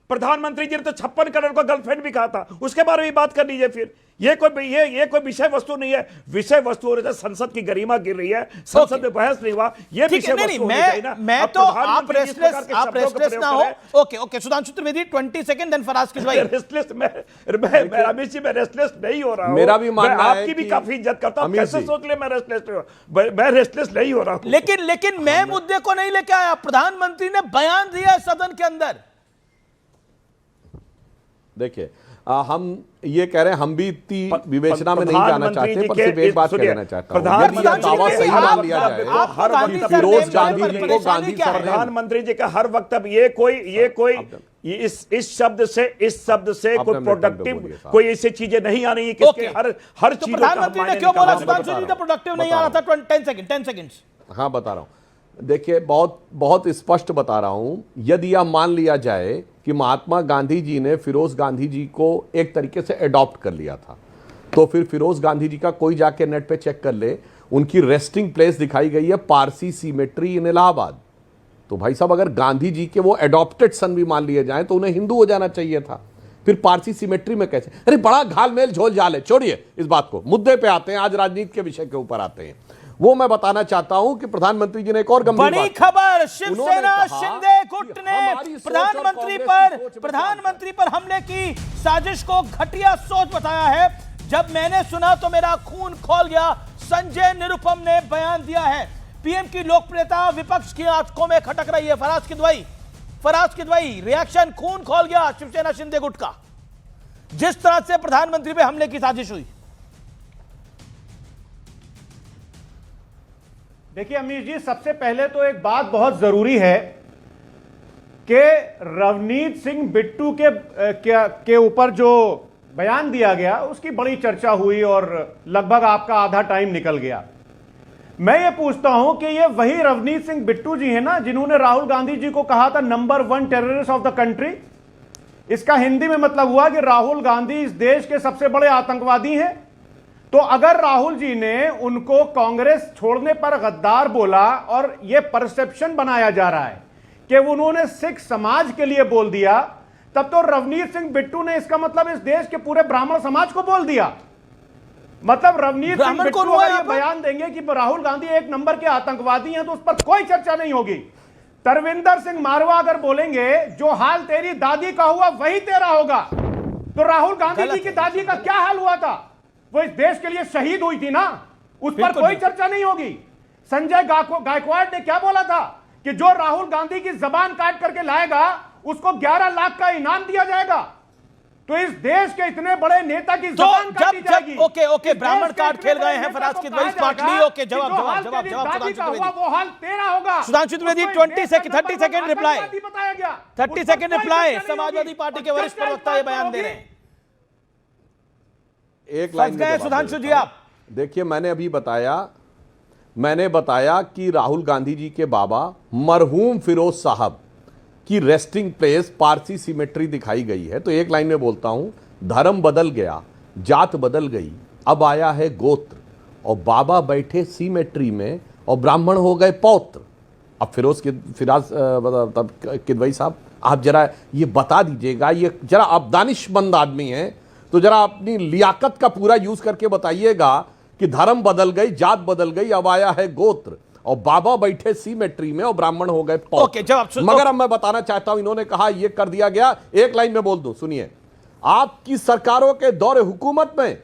प्रधानमंत्री जी ने तो 56 करोड़ का गर्लफ्रेंड भी कहा था, उसके बारे में बात कर लीजिए। फिर ये कोई विषय वस्तु नहीं है। विषय वस्तु हो रही है, संसद की गरिमा गिर रही है, संसद में बहस नहीं हुआ, ये विषय वस्तु होनी चाहिए ना।
मैं तो आप रेस्टलेस ना हो। Okay Sudhanshu Trivedi 20 second, then Faraz Kidwai.
Restless मैं अमित जी, मैं रेस्टलेस नहीं हो रहा हूं।
मेरा भी मानना है
आपकी भी काफी इज्जत करता हूं, कैसे सोच ले मैं रेस्टलेस नहीं हो रहा हूं।
लेकिन मैं मुद्दे को नहीं लेके आया, प्रधानमंत्री ने बयान दिया सदन के अंदर।
देखिए हम ये कह रहे हैं, हम भी इतनी विवेचना में नहीं जाना चाहते, पर सिर्फ एक बात कहना चाहता हूं, यदि यह दावा सही मान लिया जाए हर वक्त फिरोज गांधी जी को गांधी
प्रधानमंत्री जी का हर वक्त ये कोई इस शब्द से कोई प्रोडक्टिव कोई ऐसी चीजें नहीं आ रही है किसके हर चीज।
प्रधानमंत्री ने क्यों बोला सुधांशु जी प्रोडक्टिव नहीं आ रहा था? 10 सेकंड्स।
हाँ बता रहा हूं, देखिए बहुत स्पष्ट बता रहा हूं। यदि यह मान लिया जाए कि महात्मा गांधी जी ने फिरोज गांधी जी को एक तरीके से अडॉप्ट कर लिया था, तो फिर फिरोज गांधी जी का कोई जाके नेट पे चेक कर ले, उनकी रेस्टिंग प्लेस दिखाई गई है पारसी सीमेट्री इन इलाहाबाद। तो भाई साहब अगर गांधी जी के वो अडॉप्टेड सन भी मान लिए जाए तो उन्हें हिंदू हो जाना चाहिए था, फिर पारसी सिमेट्री में कैसे? अरे बड़ा घालमेल झोल झाल है, छोड़िए इस बात को, मुद्दे पे आते हैं, आज राजनीति के विषय के ऊपर आते हैं। वो मैं बताना चाहता हूं कि प्रधानमंत्री जी ने एक और गंभीर
बड़ी खबर, शिवसेना शिंदे गुट ने प्रधानमंत्री पर हमले की साजिश को घटिया सोच बताया है। जब मैंने सुना तो मेरा खून खौल गया। संजय निरुपम ने बयान दिया है, पीएम की लोकप्रियता विपक्ष की आंखों में खटक रही है। फराज किदवई रिएक्शन, खून खौल गया शिवसेना शिंदे गुट का, जिस तरह से प्रधानमंत्री पे हमले की साजिश हुई।
देखिए अमीर जी, सबसे पहले तो एक बात बहुत जरूरी है कि रवनीत सिंह बिट्टू के ऊपर जो बयान दिया गया उसकी बड़ी चर्चा हुई और लगभग आपका आधा टाइम निकल गया। मैं ये पूछता हूं कि ये वही रवनीत सिंह बिट्टू जी हैं ना जिन्होंने राहुल गांधी जी को कहा था number 1 terrorist of the country. इसका हिंदी में मतलब हुआ कि राहुल गांधी इस देश के सबसे बड़े आतंकवादी हैं। तो अगर राहुल जी ने उनको कांग्रेस छोड़ने पर गद्दार बोला और यह परसेप्शन बनाया जा रहा है कि उन्होंने सिख समाज के लिए बोल दिया, तब तो रवनीत सिंह बिट्टू ने इसका मतलब इस देश के पूरे ब्राह्मण समाज को बोल दिया। मतलब रवनीत सिंह बिट्टू अगर ये बयान देंगे कि राहुल गांधी एक नंबर के आतंकवादी हैं तो उस पर कोई चर्चा नहीं होगी। तरविंदर सिंह मारवा अगर बोलेंगे जो हाल तेरी दादी का हुआ वही तेरा होगा, तो राहुल गांधी जी की दादी का क्या हाल हुआ था? वो इस देश के लिए शहीद हुई थी ना, उस पर कोई चर्चा नहीं होगी। संजय गायकवाड़ ने क्या बोला था कि जो राहुल गांधी की जबान काट करके लाएगा उसको 11 लाख का इनाम दिया जाएगा। तो इस देश के इतने बड़े नेता की जबान काटी जाएगी।
ओके ब्राह्मण कार्ड खेल गए हैं फराज किदवई स्मार्टली। ओके जवाब
वो हाल तेरा होगा।
Sudhanshu Trivedi 30 second reply, 30 second reply. Samajwadi party के वरिष्ठ प्रवक्ता ये बयान दे रहे हैं।
एक लाइन में
सुधांशु जी आप
देखिए, मैंने बताया कि राहुल गांधी जी के बाबा मरहूम फिरोज साहब की रेस्टिंग प्लेस पारसी सिमेट्री दिखाई गई है। तो एक लाइन में बोलता हूं, धर्म बदल गया, जात बदल गई, अब आया है गोत्र, और बाबा बैठे सिमेट्री में और ब्राह्मण हो गए पौत्र। अब फिराज किदवई साहब आप जरा ये बता दीजिएगा, ये जरा आप दानिशमंद आदमी हैं तो जरा अपनी लियाकत का पूरा यूज करके बताइएगा कि धर्म बदल गई, जात बदल गई, अब आया है गोत्र, और बाबा बैठे सिमेट्री में और ब्राह्मण हो गए पौत्र। मगर अब मैं बताना चाहता हूं, इन्होंने कहा यह कर दिया गया। एक लाइन में बोल दूं, सुनिए, आपकी सरकारों के दौरे हुकूमत में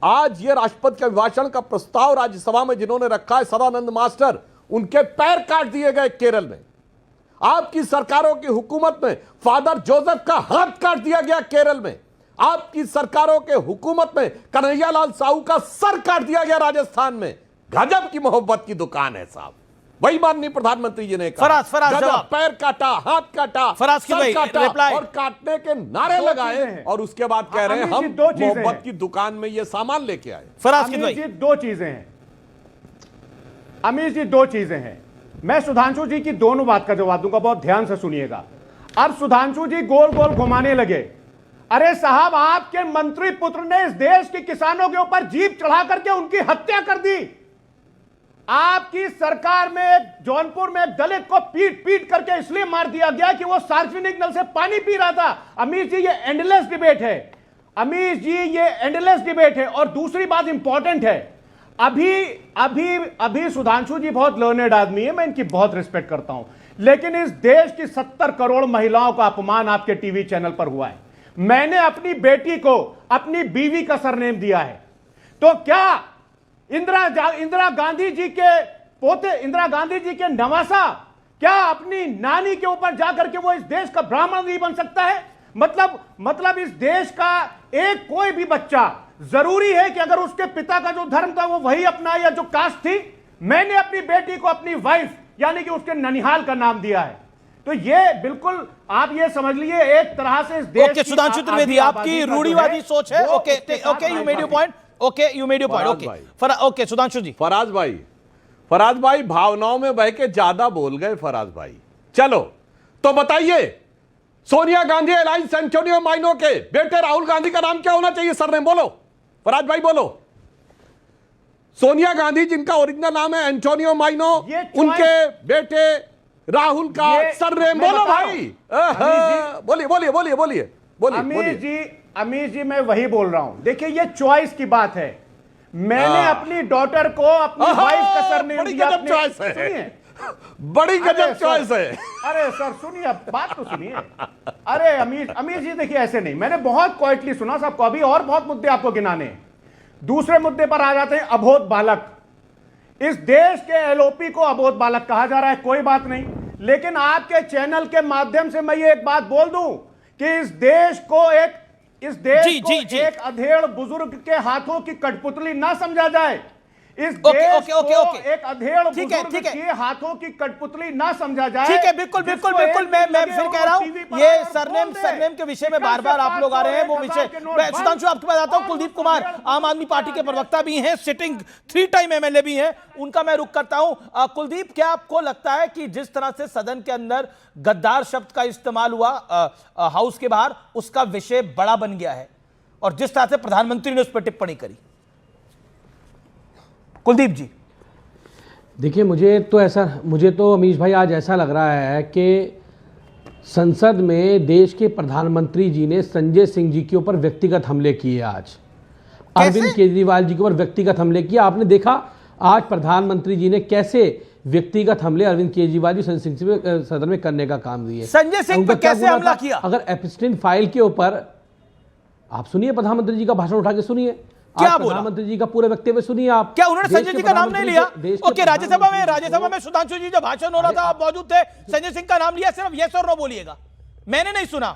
आज ये राष्ट्रपति के अभिभाषण का प्रस्ताव राज्यसभा में जिन्होंने रखा है, सदानंद मास्टर, उनके पैर काट दिए गए केरल में। आपकी सरकारों की हुकूमत में फादर जोसेफ का हाथ काट दिया गया केरल में। आपकी सरकारों के हुकूमत में कन्हैयालाल साहू का सर काट दिया गया राजस्थान में। गजब की मोहब्बत की दुकान है साहब, वही माननीय प्रधानमंत्री जी ने कहा।
फराज जवाब।
पैर काटा, हाथ काटा, सर काटा और काटने के नारे लगाए, और उसके बाद कह रहे हैं हम मोहब्बत की दुकान में ये सामान लेके आए।
फराज जी दो चीजें हैं, अमीर जी दो चीजें हैं। मैं सुधांशु जी की दोनों बात का जवाब दूंगा, बहुत ध्यान से सुनिएगा। अब सुधांशु जी गोल गोल घुमाने लगे। अरे साहब, आपके मंत्री पुत्र ने इस देश के किसानों के ऊपर जीप चढ़ा करके उनकी हत्या कर दी। आपकी सरकार में जौनपुर में एक दलित को पीट पीट करके इसलिए मार दिया गया कि वो सार्वजनिक नल से पानी पी रहा था। अमीर जी, ये एंडलेस डिबेट है। अमीर जी, ये एंडलेस डिबेट है। और दूसरी बात इंपॉर्टेंट है, अभी सुधांशु जी बहुत लर्नेड आदमी है, मैं इनकी बहुत रिस्पेक्ट करता हूं, लेकिन इस देश की 70 करोड़ महिलाओं का अपमान आपके टीवी चैनल पर हुआ है। मैंने अपनी बेटी को अपनी बीवी का सरनेम दिया है, तो क्या इंदिरा गांधी जी के पोते, इंदिरा गांधी जी के नवासा, क्या अपनी नानी के ऊपर जाकर के वो इस देश का ब्राह्मण नहीं बन सकता है? मतलब इस देश का एक कोई भी बच्चा जरूरी है कि अगर उसके पिता का जो धर्म था वो वही अपनाए या जो कास्ट थी। मैंने अपनी बेटी को अपनी वाइफ यानी कि उसके ननिहाल का नाम दिया है। तो ये बिल्कुल आप ये समझ लीजिए एक तरह से इस देश
की सुधांशु त्रिवेदी आपकी रूढ़िवादी सोच है। Okay, you made your point. Okay Sudhanshu ji.
Faraz भाई भावनाओं में बह के ज्यादा बोल गए फराज भाई। चलो तो बताइए, सोनिया गांधी एलायंस एंटोनियो माइनो के बेटे राहुल गांधी का नाम क्या होना चाहिए? सरनेम बोलो फराज भाई, बोलो। सोनिया गांधी जिनका ओरिजिनल नाम है एंटोनियो माइनो, उनके बेटे राहुल का सरनेम बोलो भाई। बोलिए।
अमीर जी मैं वही बोल रहा हूं। देखिए ये चॉइस की बात है। मैंने अपनी डॉटर को अपनी वाइफ का सरनेम दिया। सुनिए,
बड़ी गजब चॉइस है।
अरे सर सुनिए, बात तो सुनिए। अरे अमीर जी देखिए, ऐसे नहीं, मैंने बहुत क्वाइटली सुना सबको। अभी और बहुत मुद्दे आपको गिनाने। दूसरे मुद्दे पर आ जाते हैं, अबोध बालक। इस देश के एलओपी को अबोध बालक कहा जा रहा है, कोई बात नहीं, लेकिन आपके चैनल के माध्यम से मैं ये एक बात बोल दूं कि इस देश को एक अधेड़ बुजुर्ग के हाथों की कठपुतली ना समझा जाए। इस देश को एक अधेड़ बुजुर्ग के हाथों की कठपुतली ना समझा जाए।
ठीक है, बिल्कुल। मैं फिर कह रहा हूं, ये सरनेम के विषय में बार बार आप लोग आ रहे हैं, वो विषय सुधांशु आपके पास आता हूं। कुलदीप कुमार आम आदमी पार्टी के प्रवक्ता भी हैं, सिटिंग 3 टाइम एमएलए भी हैं, उनका मैं रुख करता हूं। कुलदीप, क्या आपको लगता है कि जिस तरह से सदन के अंदर गद्दार शब्द का इस्तेमाल हुआ हाउस के बाहर, उसका विषय बड़ा बन गया है, और जिस तरह से प्रधानमंत्री ने उस पर टिप्पणी करी? कुलदीप जी।
देखिए, मुझे तो अमीश भाई आज ऐसा लग रहा है कि संसद में देश के प्रधानमंत्री जी ने संजय सिंह जी के ऊपर व्यक्तिगत हमले किए। आज अरविंद केजरीवाल जी के ऊपर व्यक्तिगत हमले किए। आपने देखा आज प्रधानमंत्री जी ने कैसे व्यक्तिगत हमले अरविंद केजरीवाल जी संजय सिंह पे सदन में करने का काम दिए।
संजय सिंह पर कैसे हमला किया?
अगर एप्स्टीन फाइल के ऊपर आप सुनिए, प्रधानमंत्री जी का भाषण उठा के सुनिए,
क्या बोला?
प्रधानमंत्री जी का पूरा वक्तव्य सुनिए आप।
क्या उन्होंने संजय जी का नाम नहीं लिया? ओके, राज्यसभा में सुधांशु जी जब भाषण हो रहा था आप मौजूद थे, संजय सिंह का नाम लिया, सिर्फ यस और नो बोलिएगा, मैंने नहीं सुना।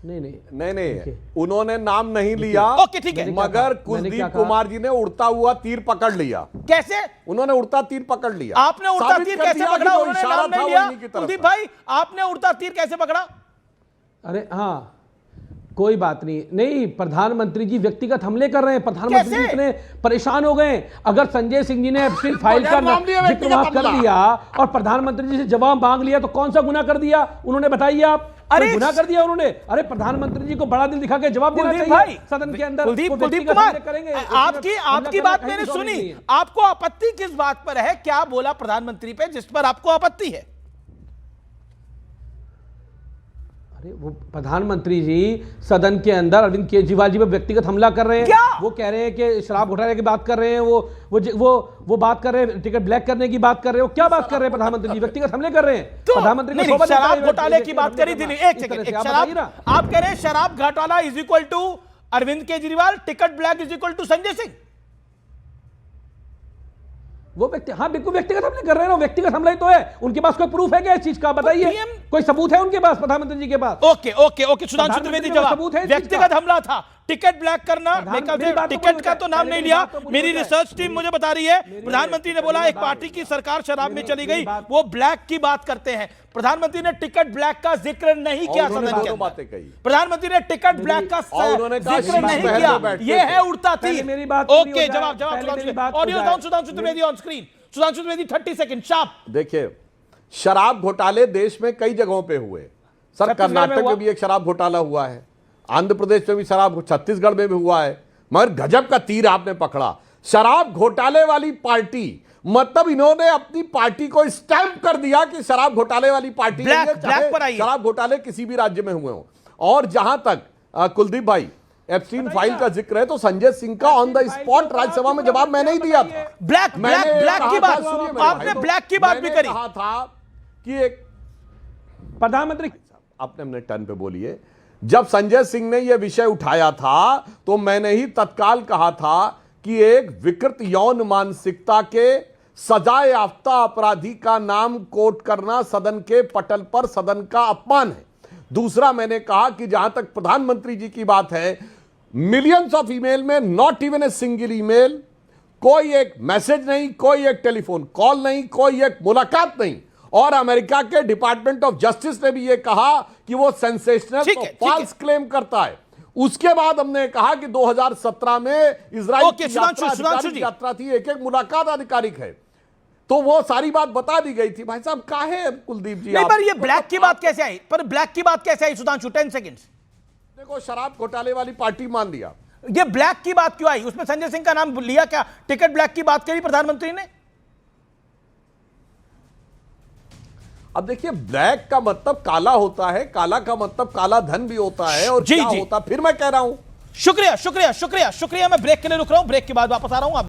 नहीं, उन्होंने नाम नहीं लिया।
ओके ठीक है,
मगर कुलदीप कुमार जी ने उड़ता हुआ तीर पकड़ लिया।
कैसे?
उन्होंने उड़ता तीर पकड़ लिया।
आपने उड़ता तीर कैसे पकड़ा? उन्होंने नाम नहीं लिया। कुलदीप भाई, आपने उड़ता तीर कैसे पकड़ा?
अरे हाँ, कोई बात नहीं, प्रधानमंत्री जी व्यक्तिगत हमले कर रहे हैं। प्रधानमंत्री जी इतने परेशान हो गए। अगर संजय सिंह जी ने एप्स्टीन फाइल का जिक्र वहां कर दिया और प्रधानमंत्री जी से जवाब मांग लिया तो कौन सा गुनाह कर दिया उन्होंने? बताइए आप। अरे गुनाह कर दिया उन्होंने? अरे प्रधानमंत्री जी को बड़ा दिल दिखा के जवाब देना चाहिए सदन के अंदर।
कुलदीप कुमार, आपकी बात मैंने सुनी। आपको आपत्ति किस बात पर है? क्या बोला प्रधानमंत्री पे जिस पर आपको आपत्ति है?
वो प्रधानमंत्री जी सदन के अंदर अरविंद केजरीवाल जी पर व्यक्तिगत हमला कर रहे हैं।
क्या?
वो कह रहे हैं कि शराब घोटाले की बात कर रहे हैं, वो बात कर रहे हैं, टिकट ब्लैक करने की बात कर रहे हो। क्या बात कर रहे हैं प्रधानमंत्री जी? व्यक्तिगत हमले कर रहे हैं। प्रधानमंत्री
ने शराब घोटाले की बात करी थी। एक सेकंड, आप कह रहे हैं शराब घोटाला is equal to Arvind Kejriwal, ticket black is equal to Sanjay Singh.
वो बिल्कुल व्यक्तिगत हमले कर रहे हैं। व्यक्तिगत हमला ही तो है। उनके पास कोई प्रूफ है क्या इस चीज का? बताइए, कोई सबूत है उनके पास, प्रधानमंत्री जी के पास?
ओके, सुधांशु त्रिवेदी जवाब। व्यक्तिगत हमला था, टिकट ब्लैक करना, टिकट का तो नाम नहीं लिया। मेरी रिसर्च टीम मुझे बता रही है, प्रधानमंत्री ने बोला एक पार्टी की सरकार शराब में चली गई, वो ब्लैक की बात करते हैं। प्रधानमंत्री ने टिकट ब्लैक का जिक्र नहीं किया सदन के अंदर। प्रधानमंत्री ने टिकट ब्लैक का जिक्र नहीं किया। ये है उड़ता तीर। ओके, जवाब Sudhanshu Trivedi on screen. Sudhanshu Trivedi 30 second sharp.
देखिए, शराब घोटाले देश में कई जगहों पे हुए सर। कर्नाटक में भी एक शराब घोटाला हुआ है, आंध्र प्रदेश में भी शराब, छत्तीसगढ़ में भी हुआ है। मगर गजब का तीर आपने पकड़ा। शराब घोटाले वाली पार्टी, मतलब इन्होंने अपनी पार्टी को स्टैंप कर दिया कि शराब घोटाले वाली पार्टी है, चाहे शराब घोटाले किसी भी राज्य में हुए हो। और जहां तक कुलदीप भाई एप्स्टीन फाइल का जिक्र है, तो संजय सिंह का ऑन द स्पॉट राज्यसभा में जवाब मैं नहीं दिया था।
ब्लैक की बात, आपने ब्लैक की बात भी करी।
कहा था कि एक
प्रधानमंत्री,
आपने अपने टर्न पे बोलिए। जब संजय सिंह ने यह विषय उठाया था तो मैंने ही तत्काल कहा था कि एक विकृत यौन मानसिकता के सजाए याफ्ता अपराधी का नाम कोट करना सदन के पटल पर सदन का अपमान है। दूसरा, मैंने कहा कि जहां तक प्रधानमंत्री जी की बात है, मिलियंस ऑफ ईमेल में not even a single email, कोई एक मैसेज नहीं, कोई एक टेलीफोन कॉल नहीं, कोई एक मुलाकात नहीं। और अमेरिका के डिपार्टमेंट ऑफ जस्टिस ने भी यह कहा कि वो सेंसेशनल फॉल्स क्लेम करता है। उसके बाद हमने कहा कि 2017 में इजराइल की यात्रा थी, एक मुलाकात आधिकारिक है, तो वो सारी बात बता दी गई थी। भाई साहब, काहे कुलदीप जी?
नहीं, पर ये ब्लैक की बात कैसे आई? ब्लैक की बात कैसे आई सुधांशु? 10 सेकंड्स।
देखो, शराब घोटाले वाली पार्टी मान लिया,
ये ब्लैक की बात क्यों आई? उसमें संजय सिंह का नाम लिया क्या? टिकट ब्लैक की बात करी प्रधानमंत्री ने।
अब देखिए, ब्लैक का मतलब काला होता है, काला का मतलब काला धन भी होता है। और क्या होता, फिर मैं कह रहा हूं।
शुक्रिया। मैं ब्रेक के लिए रुक रहा हूं, ब्रेक के बाद वापस आ रहा हूं।